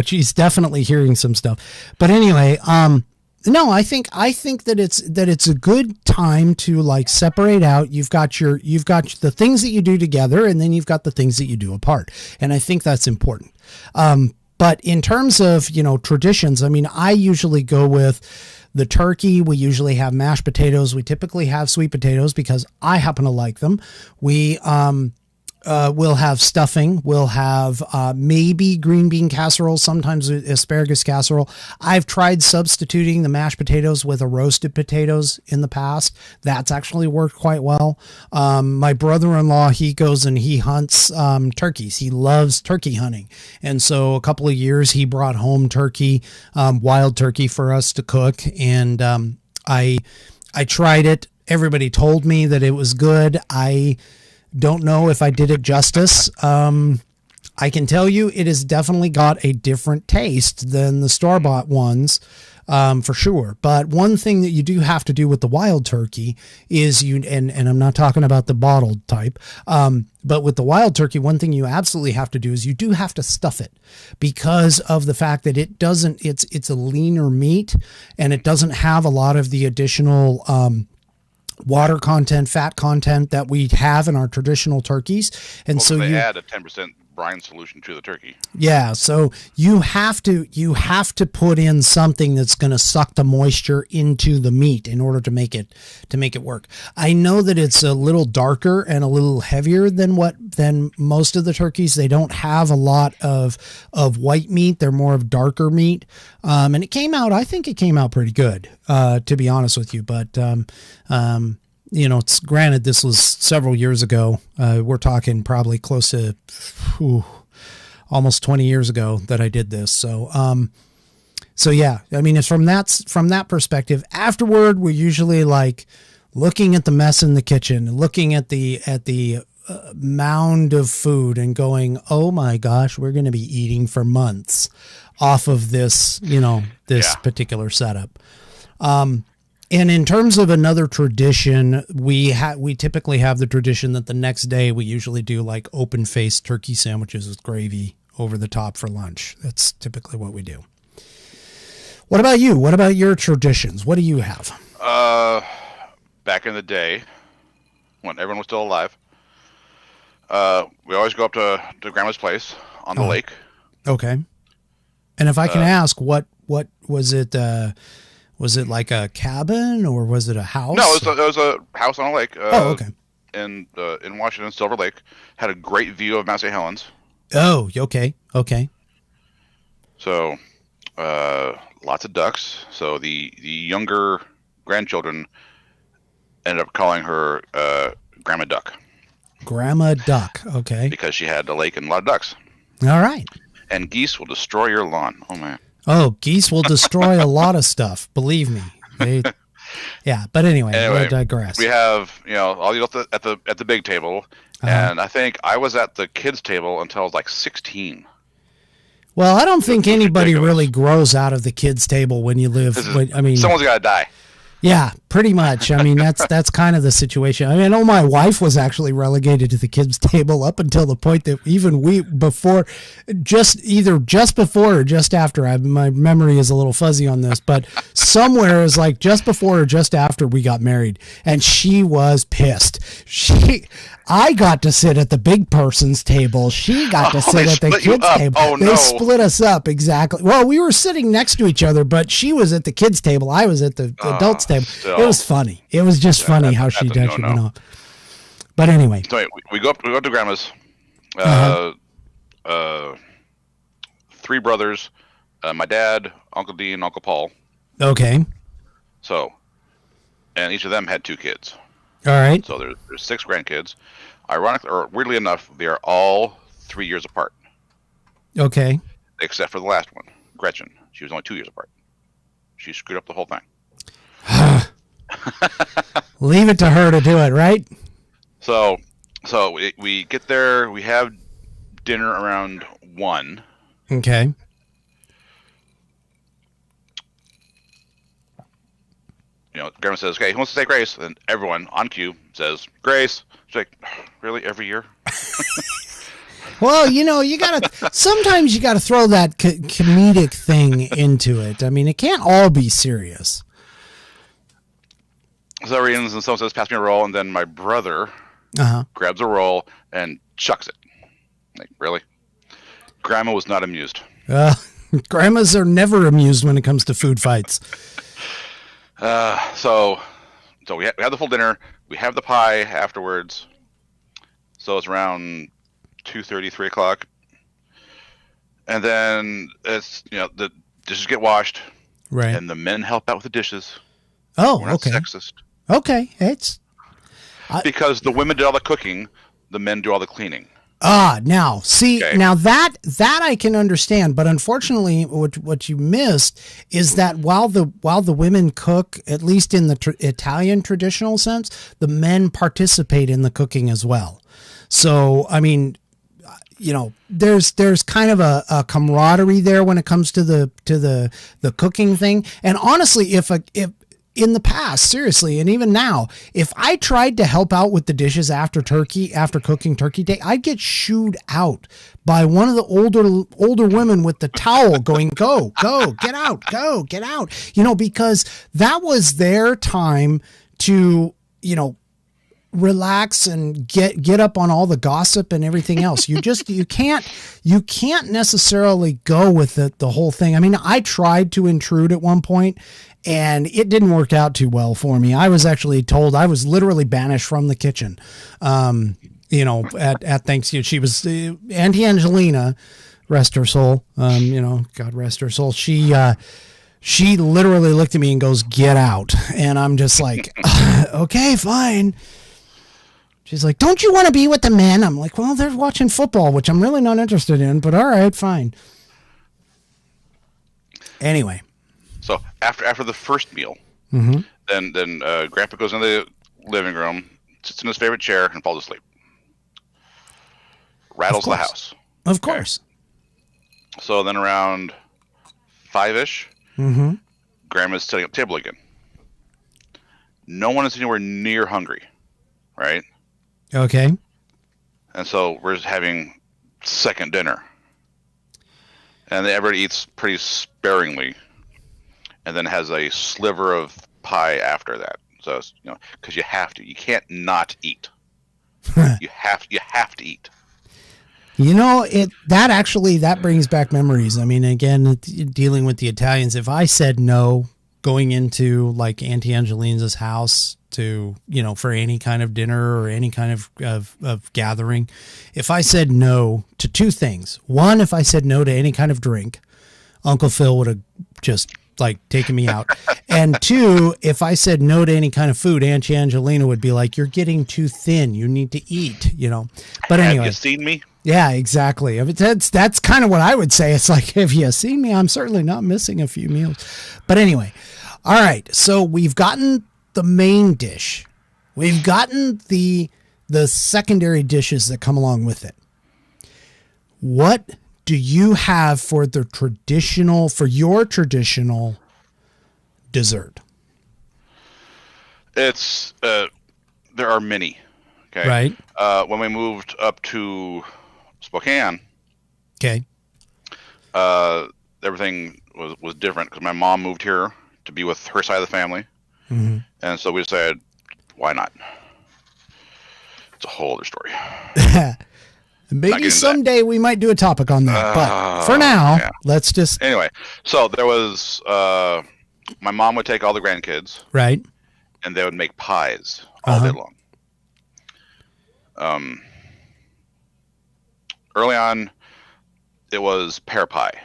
she's definitely hearing some stuff. But anyway, no, I think that it's a good time to like separate out. You've got the things that you do together, and then you've got the things that you do apart. And I think that's important. But in terms of, traditions, I mean, I usually go with the turkey. We usually have mashed potatoes. We typically have sweet potatoes because I happen to like them. We'll have stuffing. We'll have maybe green bean casserole, sometimes asparagus casserole. I've tried substituting the mashed potatoes with a roasted potatoes in the past. That's actually worked quite well. My brother-in-law, he goes and he hunts turkeys. He loves turkey hunting. And so a couple of years he brought home turkey, wild turkey for us to cook. And I tried it. Everybody told me that it was good. I don't know if I did it justice. I can tell you it has definitely got a different taste than the store-bought ones, for sure. But one thing that you do have to do with the wild turkey is and I'm not talking about the bottled type, but with the wild turkey, one thing you absolutely have to do is you do have to stuff it, because of the fact that it's a leaner meat, and it doesn't have a lot of the additional water content, fat content that we have in our traditional turkeys. And so they add a 10% brine solution to the turkey. Yeah. So you have to put in something that's going to suck the moisture into the meat in order to make it work. I know that it's a little darker and a little heavier than most of the turkeys. They don't have a lot of white meat. They're more of darker meat. And I think it came out pretty good, to be honest with you. But, it's granted this was several years ago. We're talking probably close to almost 20 years ago that I did this. So yeah, I mean, it's from that perspective. Afterward, we're usually like looking at the mess in the kitchen, looking at the mound of food and going, oh my gosh, we're going to be eating for months off of this, particular setup. And in terms of another tradition, we typically have the tradition that the next day we usually do like open-faced turkey sandwiches with gravy over the top for lunch. That's typically what we do. What about you? What about your traditions? What do you have? Back in the day, when everyone was still alive, we always go up to Grandma's place on the lake. Okay. And if I can ask, what was it? Was it like a cabin or was it a house? No, it was a house on a lake. Okay. In Washington, Silver Lake. Had a great view of Mount St. Helens. Oh, okay. Okay. So, Lots of ducks. So the younger grandchildren ended up calling her Grandma Duck. Grandma Duck, okay. Because she had a lake and a lot of ducks. All right. And geese will destroy your lawn. Oh, man. Oh, geese will destroy a lot of stuff. Believe me. Yeah, but anyway, I digress. We have, all the adults at the big table. And I think I was at the kids' table until I was like 16. Well, I don't think anybody really grows out of the kids' table when you live. Someone's got to die. Yeah, pretty much. I mean, that's kind of the situation. I mean, I know my wife was actually relegated to the kids' table up until the point that even just before or just after. My memory is a little fuzzy on this, but somewhere it was like just before or just after we got married, and she was pissed. I got to sit at the big person's table. She got to sit at the kids' table. Oh, no. They split us up, exactly. Well, we were sitting next to each other, but she was at the kids' table. I was at the adults' table. Still. It was funny. It was just funny how she went off. But anyway. So we go up to Grandma's. 3 brothers. My dad, Uncle Dean, Uncle Paul. Okay. So, and each of them had 2 kids. All right. So there's 6 grandkids. Ironically, or weirdly enough, they are all 3 years apart. Okay. Except for the last one, Gretchen. She was only 2 years apart. She screwed up the whole thing. Leave it to her to do it, right? So we get there. We have dinner around 1. Okay. Grandma says, "Okay, who wants to say grace?" And everyone on cue says grace. She's like, "Really, every year?" Well, sometimes you gotta throw that comedic thing into it. I mean, it can't all be serious. So and someone says, "Pass me a roll," and then my brother grabs a roll and chucks it. Like, really? Grandma was not amused. Grandmas are never amused when it comes to food fights. So we have the full dinner. We have the pie afterwards. So it's around 2:30, 3 o'clock. And then it's, the dishes get washed. Right. And the men help out with the dishes. Oh, We're not okay. sexist. Okay. Because the women did all the cooking, the men do all the cleaning. Now that I can understand, but unfortunately, what you missed is that while the women cook, at least in the Italian traditional sense, the men participate in the cooking as well. So, I mean, there's kind of a camaraderie there when it comes to the cooking thing. And honestly, if in the past, seriously, and even now, if I tried to help out with the dishes after cooking turkey day, I'd get shooed out by one of the older women with the towel going, go, get out, go, get out, because that was their time to, relax and get up on all the gossip and everything else. You can't necessarily go with the whole thing. I mean, I tried to intrude at one point and it didn't work out too well for me. I was actually told I was literally banished from the kitchen. At Thanksgiving, she was Auntie Angelina, rest her soul. God rest her soul. She literally looked at me and goes, "Get out." And I'm just like, okay, fine. She's like, "Don't you want to be with the men?" I'm like, "Well, they're watching football, which I'm really not interested in, but all right, fine." Anyway. So after the first meal, then Grandpa goes in the living room, sits in his favorite chair, and falls asleep. Rattles the house. Of course. So then around 5-ish, Grandma's setting up the table again. No one is anywhere near hungry, right? Okay. And so we're just having second dinner. And everybody eats pretty sparingly. And then has a sliver of pie after that. So, because you have to. You can't not eat. You have to eat. That brings back memories. I mean, again, dealing with the Italians, if I said no going into like Auntie Angelina's house to, for any kind of dinner or any kind of gathering, if I said no to 2 things. One, if I said no to any kind of drink, Uncle Phil would have just like taken me out. And 2, if I said no to any kind of food, Auntie Angelina would be like, you're getting too thin. You need to eat, you know. But anyway. Have you seen me? Yeah, exactly. I mean, that's kind of what I would say. It's like, have you seen me? I'm certainly not missing a few meals. But anyway. All right. So we've gotten the main dish. We've gotten the secondary dishes that come along with it. What do you have for your traditional dessert? It's there are many. Okay. Right. When we moved up to Spokane, okay, everything was different because my mom moved here to be with her side of the family, and so we decided, why not? It's a whole other story. Maybe someday we might do a topic on that, but for now, let's just... Anyway, so there was... my mom would take all the grandkids. Right. And they would make pies all day long. Early on, it was pear pie,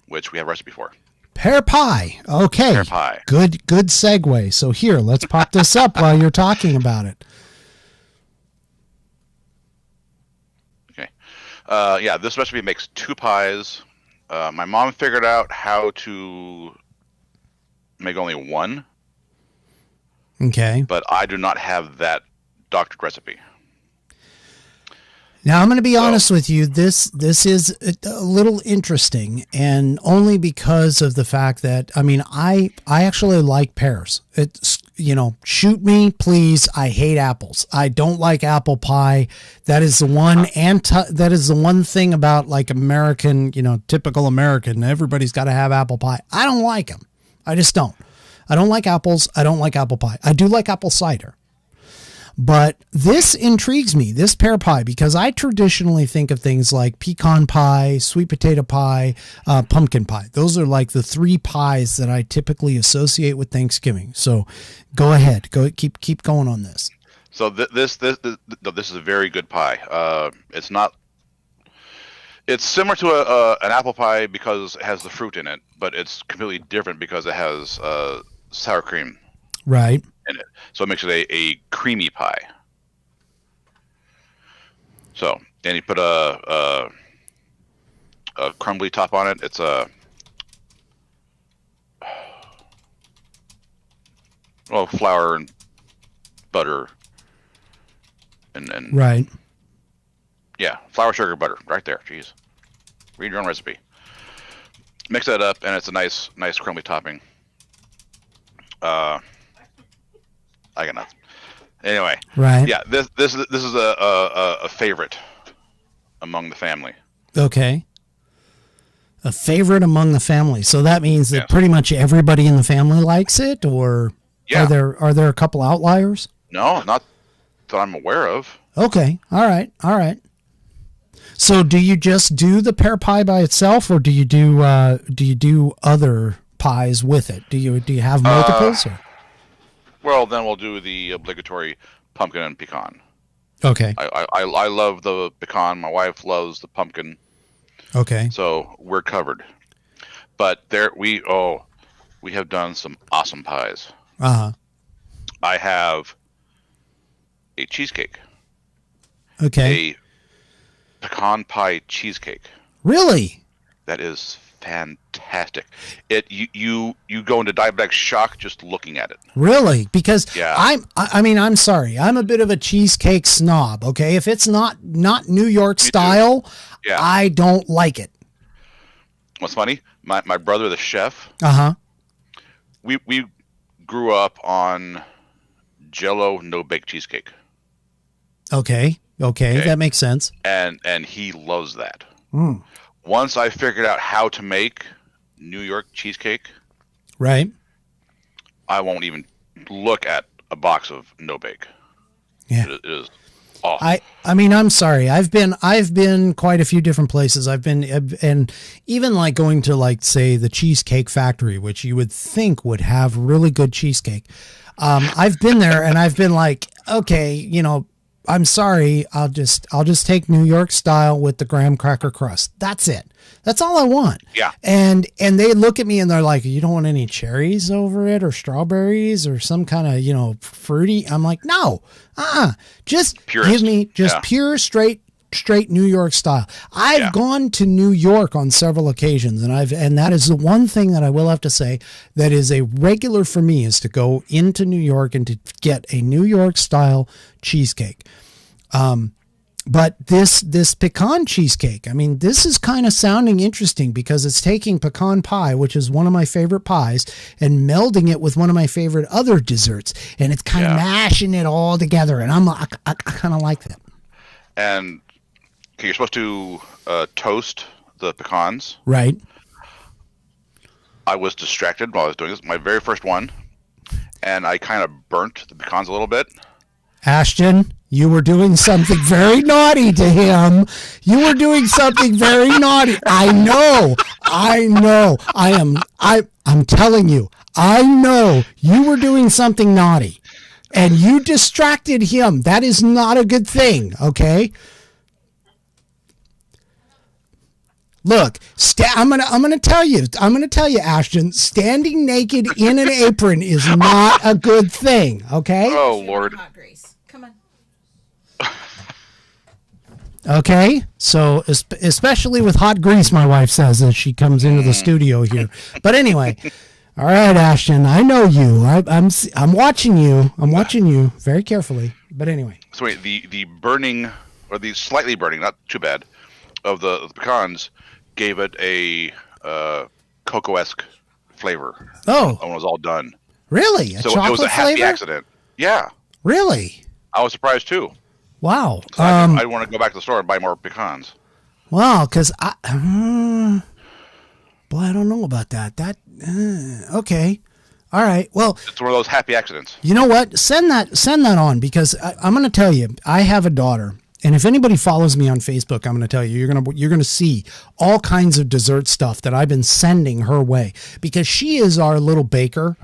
which we have a recipe for. Pear pie. Okay. Pear pie. Good segue. So here, let's pop this up while you're talking about it. This recipe makes 2 pies. My mom figured out how to make only 1. Okay. But I do not have that doctored recipe. Now, I'm going to be honest with you. This is a little interesting, and only because of the fact that, I mean, I actually like pears. It's, you know, shoot me, please. I hate apples. I don't like apple pie. That is the one thing about like American, you know, typical American. Everybody's got to have apple pie. I don't like them. I just don't. I don't like apples. I don't like apple pie. I do like apple cider. But this intrigues me, this pear pie, because I traditionally think of things like pecan pie, sweet potato pie, pumpkin pie. Those are like the 3 pies that I typically associate with Thanksgiving. So go ahead. Keep going on this. So this is a very good pie. It's similar to an apple pie because it has the fruit in it, but it's completely different because it has sour cream. Right. In it. So it makes it a creamy pie. So, and you put a crumbly top on it. It's flour and butter and right. Yeah, flour, sugar, butter, right there. Jeez, read your own recipe. Mix that up, and it's a nice crumbly topping. I got nothing. Anyway, right. Yeah, this is a favorite among the family. Okay. A favorite among the family. So that means that pretty much everybody in the family likes it, or are there a couple outliers? No, not that I'm aware of. Okay. All right. So do you just do the pear pie by itself, or do you do other pies with it? Do you have multiples? Well, then we'll do the obligatory pumpkin and pecan. Okay. I love the pecan. My wife loves the pumpkin. Okay. So we're covered. But we have done some awesome pies. Uh-huh. I have a cheesecake. Okay. A pecan pie cheesecake. Really? That is fantastic. You go into diabetic shock just looking at it. Really? Because yeah. I'm sorry. I'm a bit of a cheesecake snob, okay? If it's not New York style, yeah. I don't like it. What's funny? My brother, the chef, we grew up on Jell-O no-bake cheesecake. Okay, that makes sense. And he loves that. Mm. Once I figured out how to make New York cheesecake, right, I won't even look at a box of no bake. Yeah, it is awesome. I mean, I'm sorry. I've been quite a few different places. I've been, and even like going to like say the Cheesecake Factory, which you would think would have really good cheesecake. I've been there and I've been like, okay, you know, I'm sorry, I'll just take New York style with the graham cracker crust. That's it. That's all I want. Yeah. And they look at me and they're like, you don't want any cherries over it or strawberries or some kind of, fruity. I'm like, no, just Purist. give me just pure, straight New York style. I've gone to New York on several occasions, and that is the one thing that I will have to say that is a regular for me, is to go into New York and to get a New York style cheesecake. But this pecan cheesecake, I mean, this is kind of sounding interesting because it's taking pecan pie, which is one of my favorite pies, and melding it with one of my favorite other desserts, and it's kind of mashing it all together, and I kind of like that. And you're supposed to toast the pecans. Right. I was distracted while I was doing this. My very first one, and I kind of burnt the pecans a little bit. Ashton, you were doing something very naughty to him. You were doing something very naughty. I know. I'm telling you, I know you were doing something naughty and you distracted him. That is not a good thing. Okay. Look, I'm gonna tell you, Ashton, standing naked in an apron is not a good thing. Okay. Oh Lord. Come on. Okay, so especially with hot grease, my wife says as she comes into the studio here. But anyway, all right, Ashton, I know you. I'm watching you. I'm watching you very carefully. But anyway. So wait, the burning, or the slightly burning, not too bad, of the pecans gave it a cocoa-esque flavor. Oh, when it was all done. Really? So it was a happy accident. Yeah. Really? I was surprised too. Wow. I want to go back to the store and buy more pecans. Wow, because boy, I don't know about that. Okay. All right. Well, it's one of those happy accidents. You know what? Send that on, because I'm going to tell you, I have a daughter, and if anybody follows me on Facebook, I'm going to tell you, you're going to see all kinds of dessert stuff that I've been sending her way, because she is our little baker.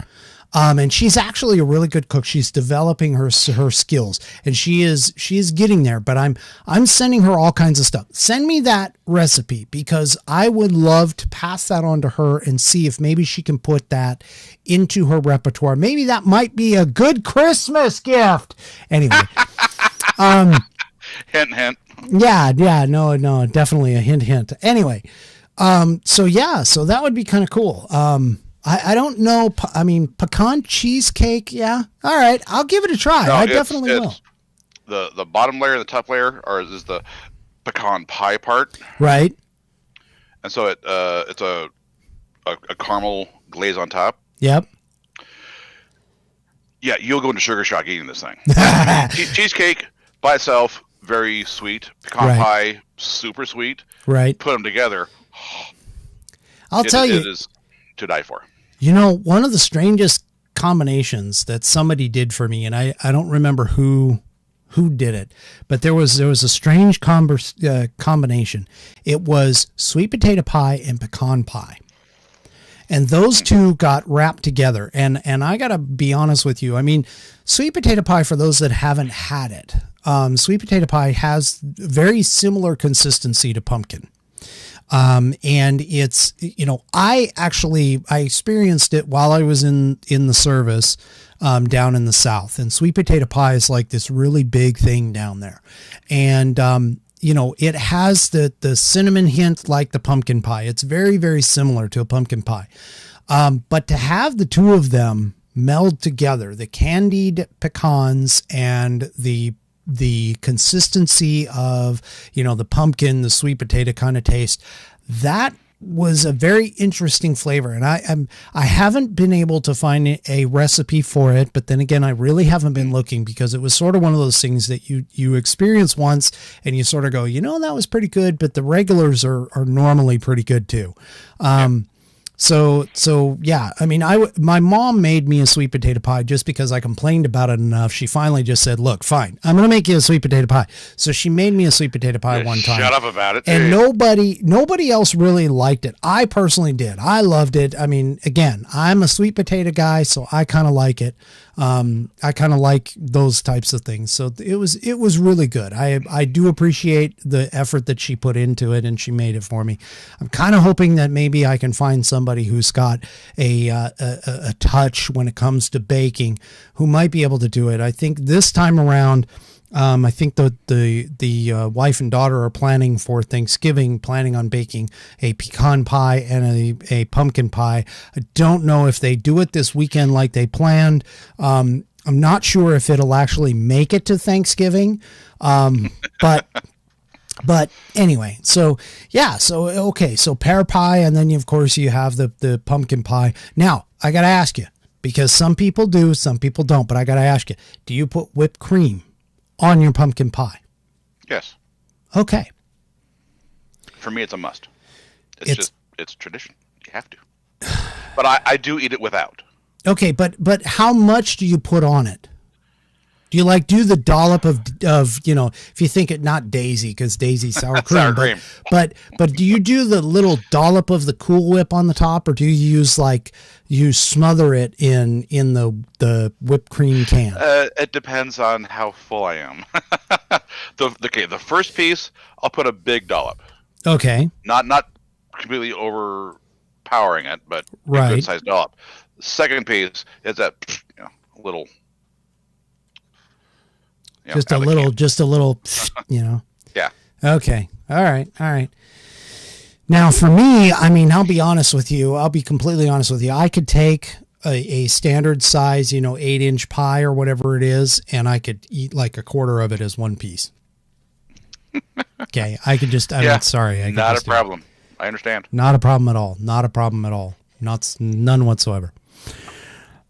And she's actually a really good cook. She's developing her skills, and she is getting there, but I'm sending her all kinds of stuff. Send me that recipe, because I would love to pass that on to her and see if maybe she can put that into her repertoire. Maybe that might be a good Christmas gift. Anyway. Hint, hint. Yeah. No, definitely a hint. Anyway. So that would be kind of cool. I don't know. I mean, pecan cheesecake. Yeah. All right. I'll give it a try. No, I definitely will. The bottom layer and the top layer is the pecan pie part. Right. And so it's a caramel glaze on top. Yep. Yeah. You'll go into sugar shock eating this thing. Cheesecake by itself, very sweet. Pecan pie, super sweet. Right. Put them together. I'll tell you. It is to die for. You know, one of the strangest combinations that somebody did for me, and I don't remember who did it, but there was a strange combination. It was sweet potato pie and pecan pie. And those two got wrapped together. And I got to be honest with you. I mean, sweet potato pie, for those that haven't had it, sweet potato pie has very similar consistency to pumpkin. And it's, I experienced it while I was in the service, down in the South, and sweet potato pie is like this really big thing down there. And, it has the cinnamon hint like the pumpkin pie. It's very, very similar to a pumpkin pie. But to have the two of them meld together, the candied pecans and the consistency of, the pumpkin, the sweet potato kind of taste, that was a very interesting flavor. And I haven't been able to find a recipe for it, but then again, I really haven't been looking, because it was sort of one of those things that you experience once and you sort of go, that was pretty good, but the regulars are normally pretty good too. So yeah, I mean, my mom made me a sweet potato pie just because I complained about it enough. She finally just said, look, fine, I'm going to make you a sweet potato pie. So she made me a sweet potato pie one time. Shut up about it. And nobody else really liked it. I personally did. I loved it. I mean, again, I'm a sweet potato guy, so I kind of like it. I kind of like those types of things. So it was really good. I do appreciate the effort that she put into it, and she made it for me. I'm kind of hoping that maybe I can find somebody who's got a touch when it comes to baking who might be able to do it. I think this time around, I think the wife and daughter are planning for Thanksgiving, planning on baking a pecan pie and a pumpkin pie. I don't know if they do it this weekend like they planned. I'm not sure if it'll actually make it to Thanksgiving. But anyway, so yeah, so pear pie, and then of course you have the pumpkin pie. Now I got to ask you, because some people do, some people don't, but I got to ask you, do you put whipped cream on your pumpkin pie? Yes. Okay. For me, it's a must. It's tradition. You have to. But I do eat it without. Okay, but how much do you put on it? Do you do the dollop of if you think it, not Daisy, because Daisy's sour cream, sour cream. But do you do the little dollop of the Cool Whip on the top, or do you use you smother it in the whipped cream can? It depends on how full I am. The first piece, I'll put a big dollop. Okay. Not completely overpowering it, but right. A good sized dollop. The second piece is that little. Just a little, Yeah. Okay. All right. Now for me, I'll be honest with you. I'll be completely honest with you. I could take a standard size, 8-inch pie or whatever it is, and I could eat like a quarter of it as one piece. Okay. I could just, sorry. Not a problem. I understand. Not a problem at all. None whatsoever.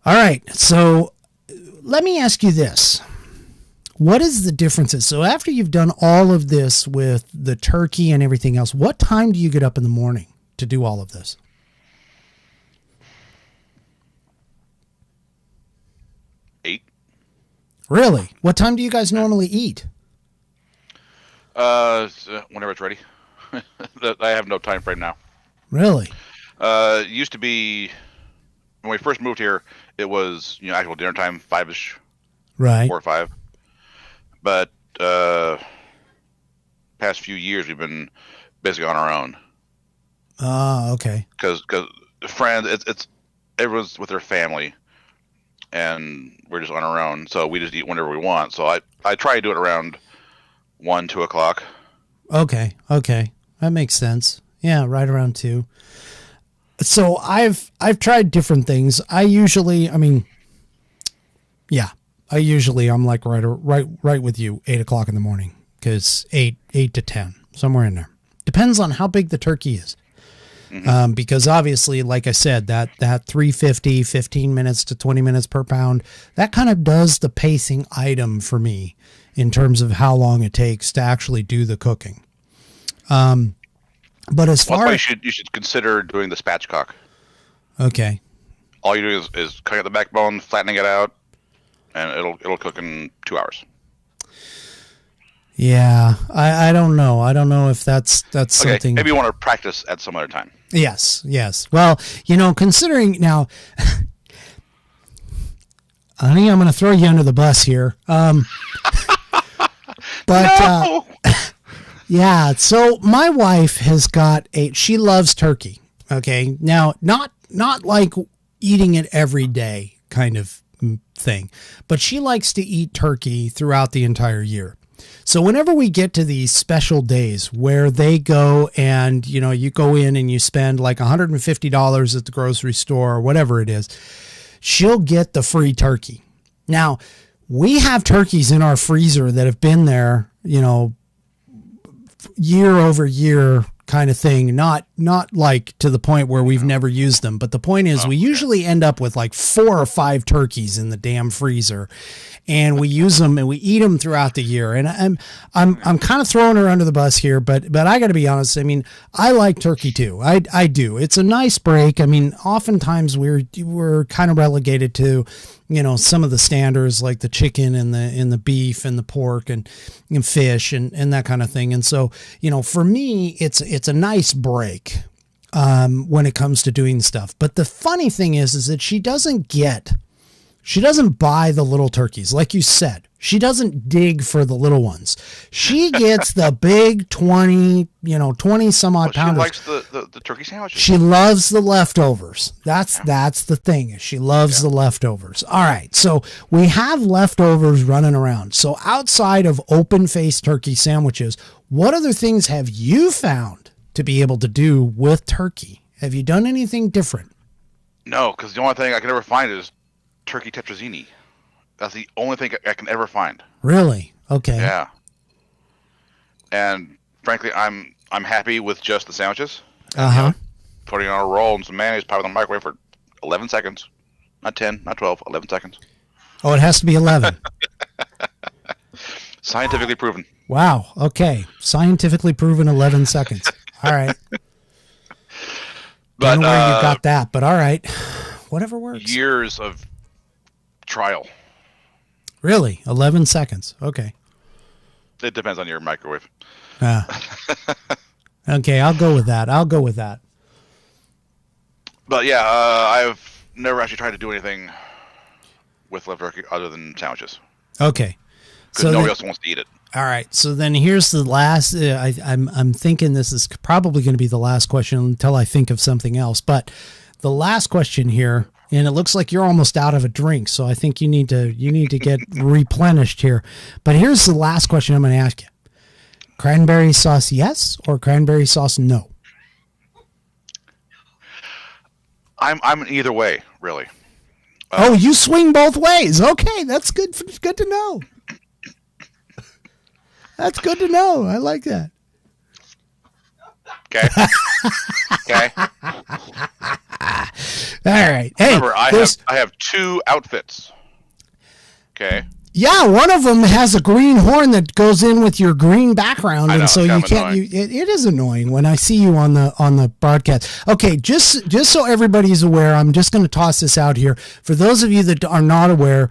All right. So let me ask you this. What is the differences? So after you've done all of this with the turkey and everything else, what time do you get up in the morning to do all of this? 8. Really? What time do you guys normally eat? Whenever it's ready. I have no time frame now. Really? It used to be, when we first moved here, it was, actual dinner time, 5-ish. Right. 4 or 5. But past few years, we've been basically on our own. Oh, okay. Because friends, it's everyone's with their family, and we're just on our own. So we just eat whenever we want. So I try to do it around 1, 2 o'clock. Okay, that makes sense. Yeah, right around 2. So I've tried different things. I'm like right with you, 8 o'clock in the morning, because 8 to 10, somewhere in there. Depends on how big the turkey is. Mm-hmm. Because obviously, like I said, that 350, 15 minutes to 20 minutes per pound, that kind of does the pacing item for me in terms of how long it takes to actually do the cooking. But as far as you should consider doing the spatchcock. Okay. All you do is cutting out the backbone, flattening it out, and it'll cook in 2 hours. Yeah, I don't know. I don't know if that's okay, something. Maybe you want to practice at some other time. Yes. Well, considering now, I think I'm going to throw you under the bus here. No! Yeah. So my wife has got she loves turkey. Okay. Now, not like eating it every day kind of thing, but she likes to eat turkey throughout the entire year. So whenever we get to these special days where they go and, you go in and you spend like $150 at the grocery store or whatever it is, she'll get the free turkey. Now, we have turkeys in our freezer that have been there, year over year kind of thing. Not like to the point where we've never used them. But the point is we usually end up with like 4 or 5 turkeys in the damn freezer, and we use them and we eat them throughout the year. And I'm kind of throwing her under the bus here, but I got to be honest. I like turkey too. I do. It's a nice break. Oftentimes we're kind of relegated to, some of the standards like the chicken and the beef and the pork and fish and that kind of thing. And so, for me, it's a nice break when it comes to doing stuff. But the funny thing is that she doesn't get She doesn't buy the little turkeys. Like you said, she doesn't dig for the little ones. She gets the big 20 some odd pounders. She likes the turkey sandwiches. She loves the leftovers. That's the thing. She loves the leftovers. All right. So we have leftovers running around. So outside of open-faced turkey sandwiches, what other things have you found to be able to do with turkey? Have you done anything different? No, because the only thing I can ever find is turkey tetrazzini. That's the only thing I can ever find. Really? Okay. Yeah. And frankly, I'm happy with just the sandwiches. Putting on a roll and some mayonnaise, pop it in the microwave for 11 seconds. Not 10, not 12, 11 seconds. Oh, it has to be 11. Scientifically proven. Wow. Okay. Scientifically proven 11 seconds. All right. Don't know where you got that, but all right. Whatever works. Years of trial. Really? 11 seconds. Okay. It depends on your microwave. Okay, I'll go with that. But yeah, I've never actually tried to do anything with leftover turkey other than sandwiches. Okay. Because nobody else wants to eat it. All right. So then here's the last. I'm thinking this is probably going to be the last question until I think of something else. But the last question here, and it looks like you're almost out of a drink, so I think you need to get replenished here. But here's the last question I'm going to ask you: cranberry sauce, yes, or cranberry sauce, no? I'm either way, really. Oh, you swing both ways. Okay, that's good. Good to know. That's good to know. I like that. Okay. Okay. All right. Hey, remember, I have two outfits. Okay. Yeah, one of them has a green horn that goes in with your green background, and so you can't. It is annoying when I see you on the broadcast. Okay, just so everybody's aware, I'm just going to toss this out here for those of you that are not aware.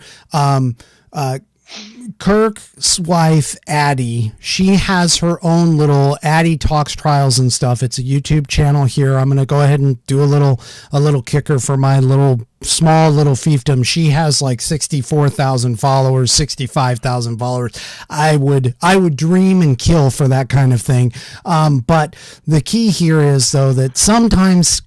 Kirk's wife, Addie, she has her own little Addie Talks Trials and stuff. It's a YouTube channel here. I'm going to go ahead and do a little kicker for my small little fiefdom. She has like 64,000 followers, 65,000 followers. I would dream and kill for that kind of thing. But the key here is though that sometimes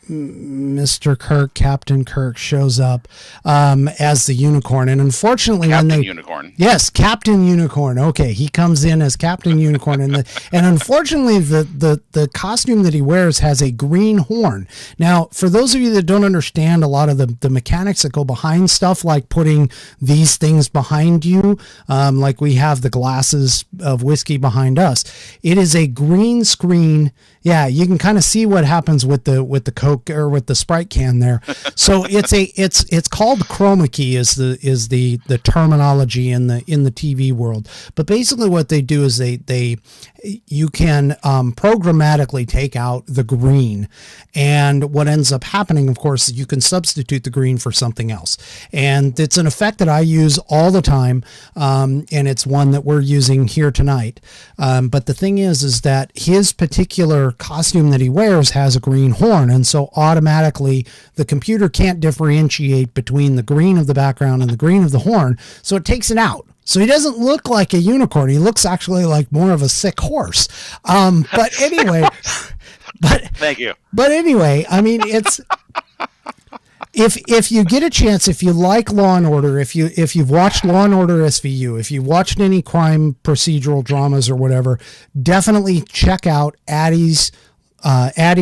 Mr. Kirk, Captain Kirk, shows up as the unicorn, and unfortunately, Unicorn. Yes, Captain Unicorn. Okay, he comes in as Captain Unicorn, and unfortunately, the costume that he wears has a green horn. Now, for those of you that don't understand a lot of the mechanics that go behind stuff, like putting these things behind you, like we have the glasses of whiskey behind us, it is a green screen. Yeah, you can kind of see what happens with the Coke or with the Sprite can there. So it's called Chroma Key is the terminology in the TV world. But basically what they do is you can programmatically take out the green, and what ends up happening, of course, is you can substitute the green for something else. And it's an effect that I use all the time, and it's one that we're using here tonight. But the thing is that his particular costume that he wears has a green horn, and so automatically the computer can't differentiate between the green of the background and the green of the horn, so it takes it out. So he doesn't look like a unicorn. He looks actually like more of a sick horse. But anyway, Thank you. But anyway, I mean, it's if you get a chance, if you like Law and Order, if you've watched Law and Order SVU, if you've watched any crime procedural dramas or whatever, definitely check out Addie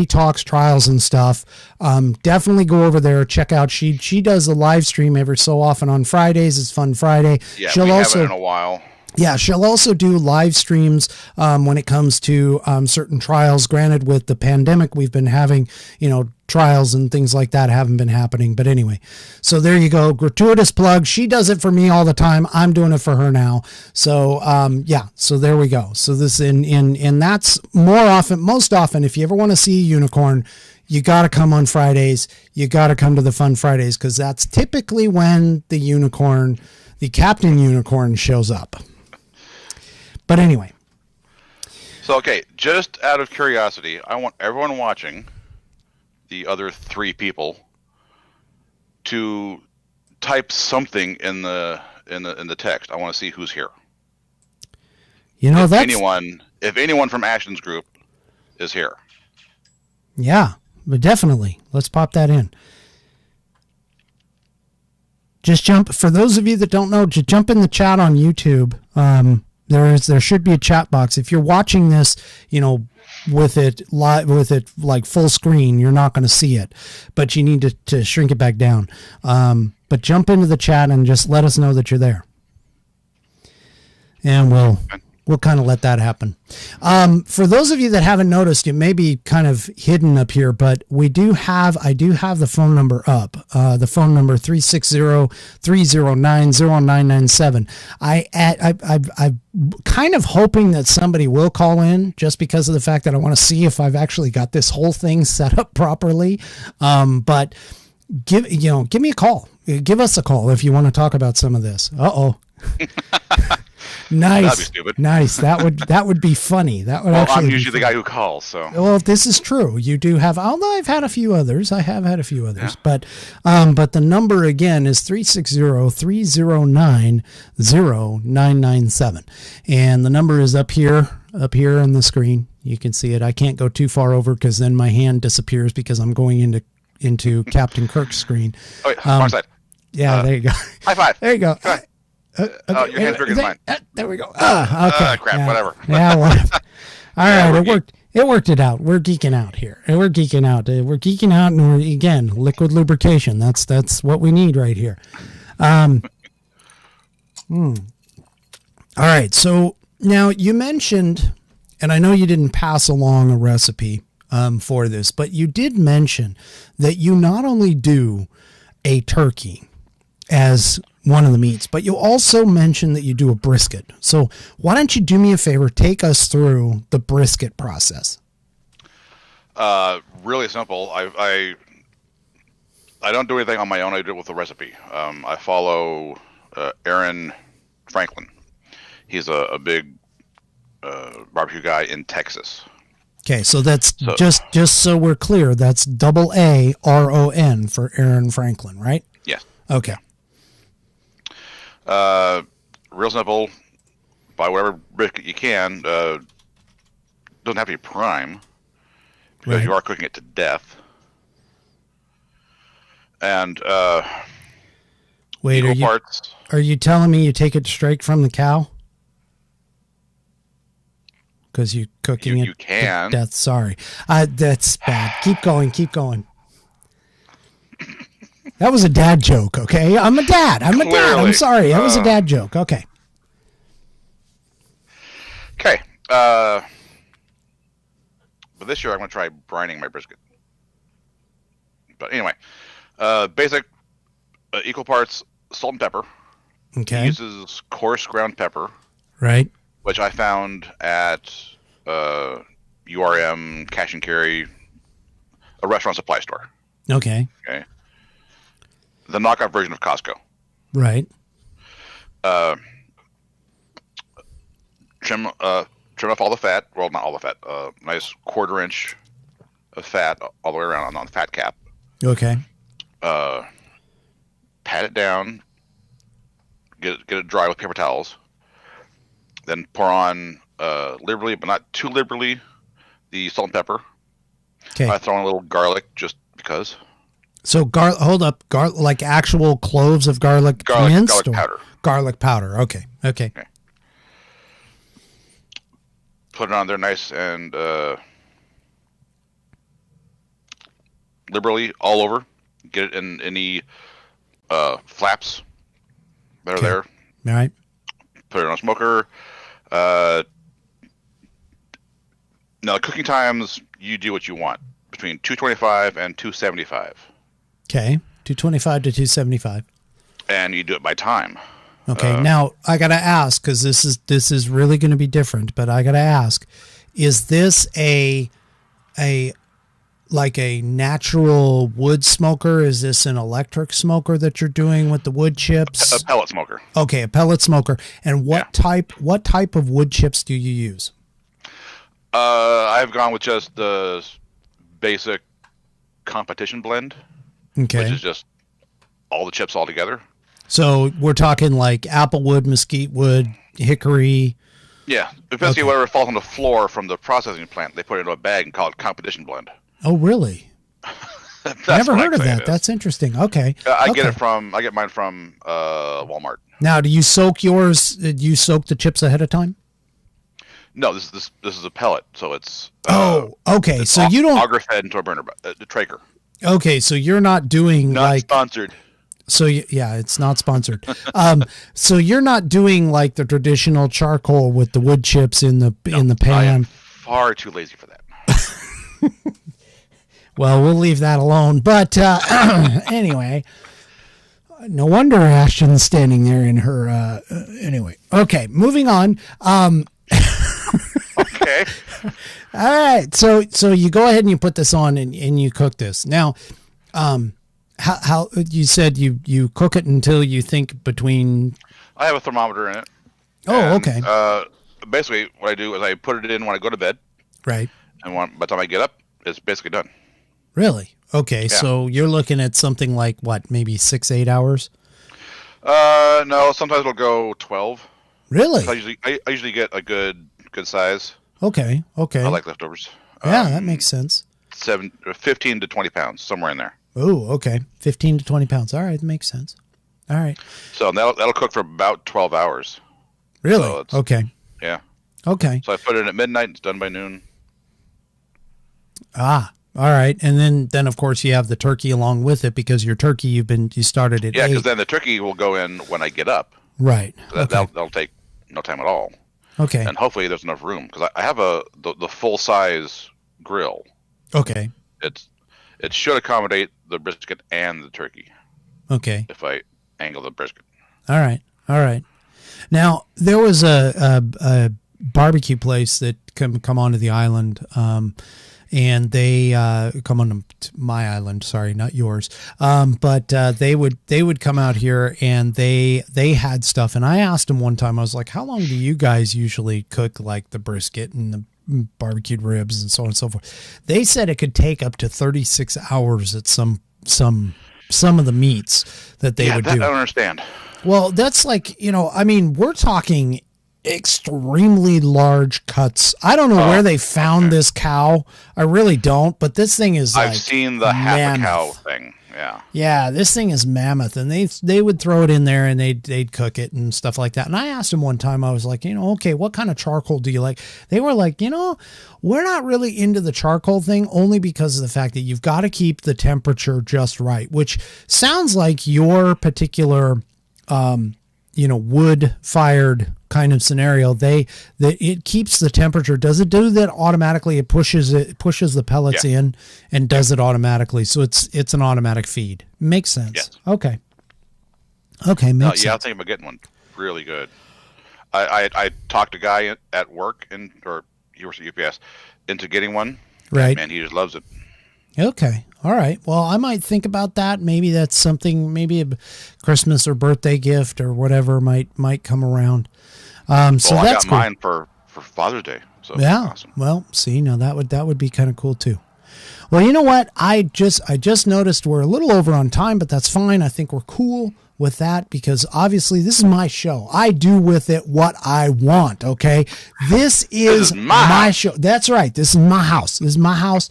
Talks Trials and stuff. Definitely go over there, check out. She does a live stream every so often on Fridays. It's Fun Friday. Yeah, we haven't in a while. Yeah, she'll also do live streams when it comes to certain trials. Granted, with the pandemic, we've been having, trials and things like that haven't been happening. But anyway, so there you go. Gratuitous plug. She does it for me all the time. I'm doing it for her now. So so there we go. So this and that's most often, if you ever want to see a unicorn, you got to come on Fridays. You got to come to the Fun Fridays, because that's typically when the Captain Unicorn shows up. But anyway. So, okay, just out of curiosity, I want everyone watching, the other three people, to type something in the text. I want to see who's here. You know, if anyone from Ashton's group is here. Yeah, but definitely. Let's pop that in. Just jump, for those of you that don't know, just jump in the chat on YouTube. There should be a chat box. If you're watching this, you know, with it like full screen, you're not going to see it, but you need to shrink it back down. But jump into the chat and just let us know that you're there. And we'll kind of let that happen. For those of you that haven't noticed, it may be kind of hidden up here, but I do have the phone number up. The phone number 360-309-0997. I'm kind of hoping that somebody will call in, just because of the fact that I want to see if I've actually got this whole thing set up properly. But give me a call. Give us a call if you want to talk about some of this. Uh-oh. Nice. That'd be stupid. Nice. That would be funny. That would actually. I'm usually the guy who calls, so. Well, this is true. You do have. Although I've had a few others. I have had a few others, yeah. But the number again is 360-309-0997, and the number is up here on the screen. You can see it. I can't go too far over because then my hand disappears because I'm going into Captain Kirk's screen. Oh, wait, wrong side. Yeah, there you go. High five. There you go. Okay. Your hand's bigger than mine. There we go. Okay. Crap, yeah. whatever. Yeah, whatever. All right, it worked. It worked it out. We're geeking out here. We're geeking out, and we're again liquid lubrication. That's what we need right here. All right. So now you mentioned, and I know you didn't pass along a recipe for this, but you did mention that you not only do a turkey as one of the meats, but you also mentioned that you do a brisket. So why don't you do me a favor, take us through the brisket process? Really simple. I don't do anything on my own. I do it with a recipe. I follow Aaron Franklin. He's a big barbecue guy in Texas. Okay, so that's just so we're clear, that's AARON for Aaron Franklin, right? Yes. Okay. Real simple. Buy whatever brisket you can. Doesn't have to be prime, because you are cooking it to death. And wait, are you telling me you take it straight from the cow? Because you're cooking it you can. to death. Sorry, that's bad. Keep going. That was a dad joke, okay? I'm a dad. I'm sorry. That was a dad joke. Okay. Okay. But this year I'm going to try brining my brisket. But anyway, basic equal parts salt and pepper. Okay. He uses coarse ground pepper. Right. Which I found at URM, Cash and Carry, a restaurant supply store. Okay. Okay. The knockoff version of Costco. Right. Trim off all the fat. Well, not all the fat. Nice 1/4 inch of fat all the way around on the fat cap. Okay. Pat it down. Get it dry with paper towels. Then pour on liberally, but not too liberally, the salt and pepper. Okay. I throw in a little garlic just because. So hold up, like actual cloves of garlic minced? Garlic powder. Garlic powder. Okay. Put it on there nice and liberally all over. Get it in any flaps that are there. All right. Put it on a smoker. Now the cooking times, you do what you want, between 225 and 275. Okay, 225 to 275. And you do it by time. Okay, now I gotta ask, because this is really going to be different. But I gotta ask, is this a natural wood smoker? Is this an electric smoker that you're doing with the wood chips? A pellet smoker. Okay, a pellet smoker. And what type of wood chips do you use? I've gone with just the basic competition blend. Okay. Which is just all the chips all together. So we're talking like applewood, mesquite wood, hickory. Yeah, basically whatever falls on the floor from the processing plant, they put it into a bag and call it competition blend. Oh, really? Never heard of that. That's interesting. Okay. I get mine from Walmart. Now, do you soak yours? Do you soak the chips ahead of time? No, this is a pellet, so it's. Okay. So you don't auger fed into a burner, the Traeger. Okay, so you're not doing not sponsored. So yeah, it's not sponsored. So you're not doing like the traditional charcoal with the wood chips in the pan. I am far too lazy for that. Well, we'll leave that alone. But anyway, no wonder Ashton's standing there in her. Anyway, okay, moving on. Okay. All right. So you go ahead and you put this on and you cook this. Now, how you said you cook it until you think between. I have a thermometer in it. Oh, okay. Basically, what I do is I put it in when I go to bed. Right. And by the time I get up, it's basically done. Really? Okay. Yeah. So you're looking at something like what, maybe 6-8 hours? No. Sometimes it'll go 12. Really? I usually get a good size. Okay. I like leftovers. Yeah, that makes sense. 15 to 20 pounds, somewhere in there. Oh, okay. 15 to 20 pounds. All right, that makes sense. All right. So that'll cook for about 12 hours. Really? So okay. Yeah. Okay. So I put it in at midnight. It's done by noon. Ah, all right. And then of course you have the turkey along with it because your turkey you started at 8. Yeah, because then the turkey will go in when I get up. Right. So that'll take no time at all. Okay. And hopefully there's enough room because I have the full size grill. Okay. It should accommodate the brisket and the turkey. Okay. If I angle the brisket. All right. Now there was a barbecue place that come onto the island, and they come on to my island. Sorry, not yours. But they would come out here and they had stuff. And I asked them one time. I was like, "How long do you guys usually cook like the brisket and the barbecued ribs and so on and so forth?" They said it could take up to 36 hours at some of the meats that they would do. I don't understand. Well, that's like, I mean, we're talking extremely large cuts. I don't know where they found this cow. I really don't, but this thing is I've seen the half a cow thing. Yeah. Yeah, this thing is mammoth, and they would throw it in there and they'd cook it and stuff like that. And I asked them one time, I was like, okay, what kind of charcoal do you like? They were like, we're not really into the charcoal thing only because of the fact that you've got to keep the temperature just right, which sounds like your particular wood fired kind of scenario. It keeps the temperature. Does it do that automatically? It pushes the pellets in and does it automatically. So it's an automatic feed. Makes sense. Yes. Okay. Makes sense. I think I'm getting one really good. I talked to a guy at work or he works at UPS into getting one. Right. Man, he just loves it. Okay. All right. Well, I might think about that. Maybe that's something, maybe a Christmas or birthday gift or whatever might come around. So that's I got cool. mine for Father's Day. So yeah. Awesome. Well, see, now that would be kind of cool too. Well, you know what? I just noticed we're a little over on time, but that's fine. I think we're cool with that because obviously this is my show. I do with it what I want. Okay. This is my show. That's right. This is my house.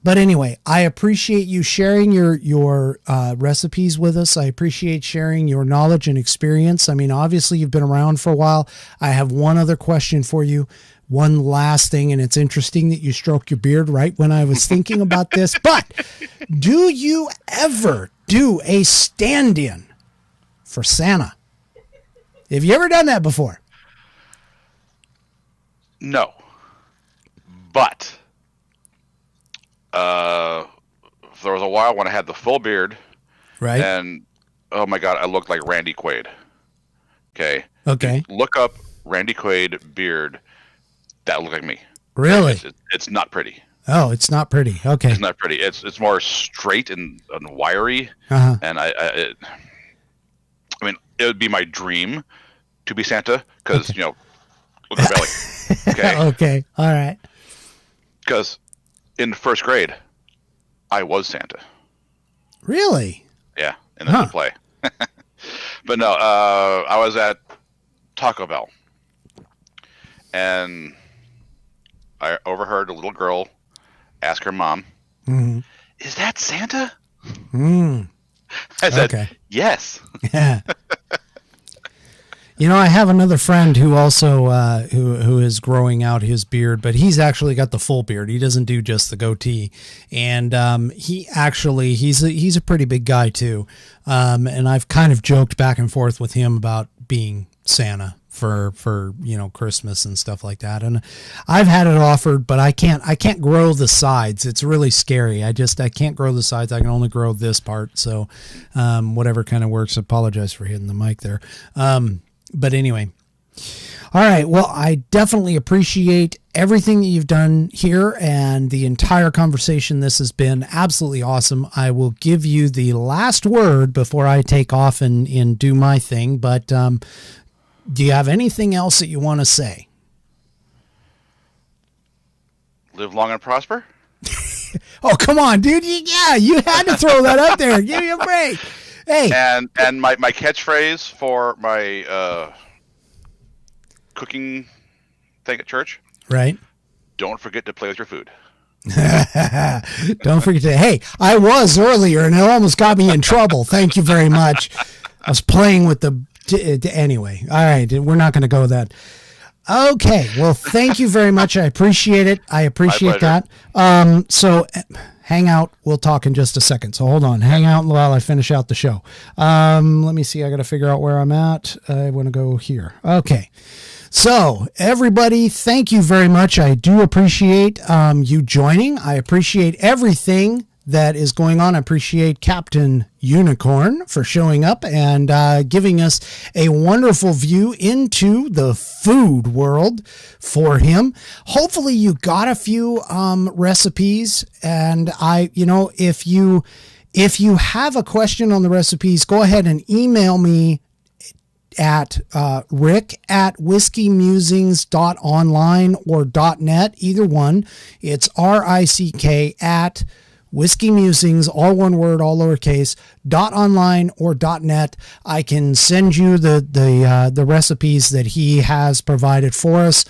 But anyway, I appreciate you sharing your recipes with us. I appreciate sharing your knowledge and experience. I mean, obviously you've been around for a while. I have one other question for you. One last thing, and it's interesting that you stroke your beard right when I was thinking about this, but do you ever do a stand-in for Santa? Have you ever done that before? No. But there was a while when I had the full beard. Right. And, oh my God, I looked like Randy Quaid. Okay. Look up Randy Quaid beard. That looked like me. Really? It's not pretty. Oh, it's not pretty. Okay. It's not pretty. It's more straight and wiry. Uh-huh. And I mean, it would be my dream to be Santa because, look at belly. Okay. Okay. All right. Because in first grade, I was Santa. Really? Yeah. and then play. But no, I was at Taco Bell, and I overheard a little girl ask her mom, "Is that Santa?" I said, "Yes." Yeah. You know, I have another friend who also who is growing out his beard, but he's actually got the full beard. He doesn't do just the goatee, and he's a pretty big guy too. And I've kind of joked back and forth with him about being Santa for Christmas and stuff like that. And I've had it offered, but I can't grow the sides. It's really scary. I can't grow the sides. I can only grow this part. So whatever kind of works. Apologize for hitting the mic there. But anyway, all right. Well, I definitely appreciate everything that you've done here and the entire conversation. This has been absolutely awesome. I will give you the last word before I take off and do my thing. But do you have anything else that you want to say? Live long and prosper. Oh, come on, dude. You had to throw that up there. Give me a break. Hey. And my catchphrase for my cooking thing at church. Right. Don't forget to play with your food. Don't forget to. Hey, I was earlier and it almost got me in trouble. Thank you very much. I was playing with anyway. All right. We're not going to go that. Okay. Well, thank you very much. I appreciate it. I appreciate that. So hang out. We'll talk in just a second. So hold on. Hang out while I finish out the show. Let me see. I got to figure out where I'm at. I want to go here. Okay. So everybody, thank you very much. I do appreciate you joining. I appreciate everything that is going on. I appreciate Captain Unicorn for showing up and giving us a wonderful view into the food world for him. Hopefully you got a few recipes, and if you have a question on the recipes, go ahead and email me at rick@whiskeymusings.online or .net, either one. It's RICK at Whiskey Musings, all one word, all lowercase, .online or .net. I can send you the recipes that he has provided for us.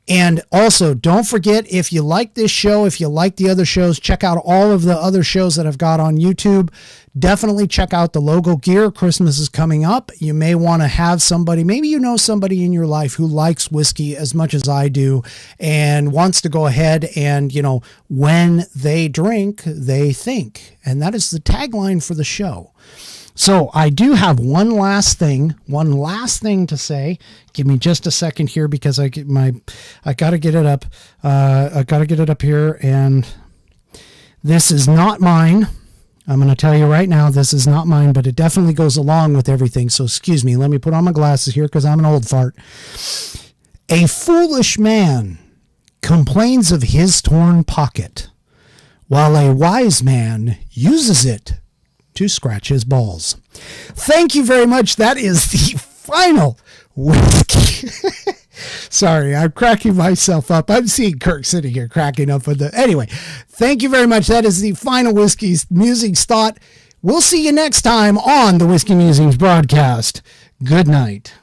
And also, don't forget, if you like this show, if you like the other shows, check out all of the other shows that I've got on YouTube. Definitely check out the logo gear. Christmas is coming up. You may want to have somebody, maybe you know somebody in your life who likes whiskey as much as I do and wants to go ahead and, when they drink, they think. And that is the tagline for the show. So I do have one last thing to say. Give me just a second here because I got to get it up. I got to get it up here, and this is not mine. I'm going to tell you right now, this is not mine, but it definitely goes along with everything. So excuse me. Let me put on my glasses here because I'm an old fart. A foolish man complains of his torn pocket, while a wise man uses it to scratch his balls. Thank you very much. That is the final whiskey. Sorry, I'm cracking myself up. I'm seeing Kirk sitting here cracking up with anyway, thank you very much. That is the final Whiskey Musings thought. We'll see you next time on the Whiskey Musings broadcast. Good night.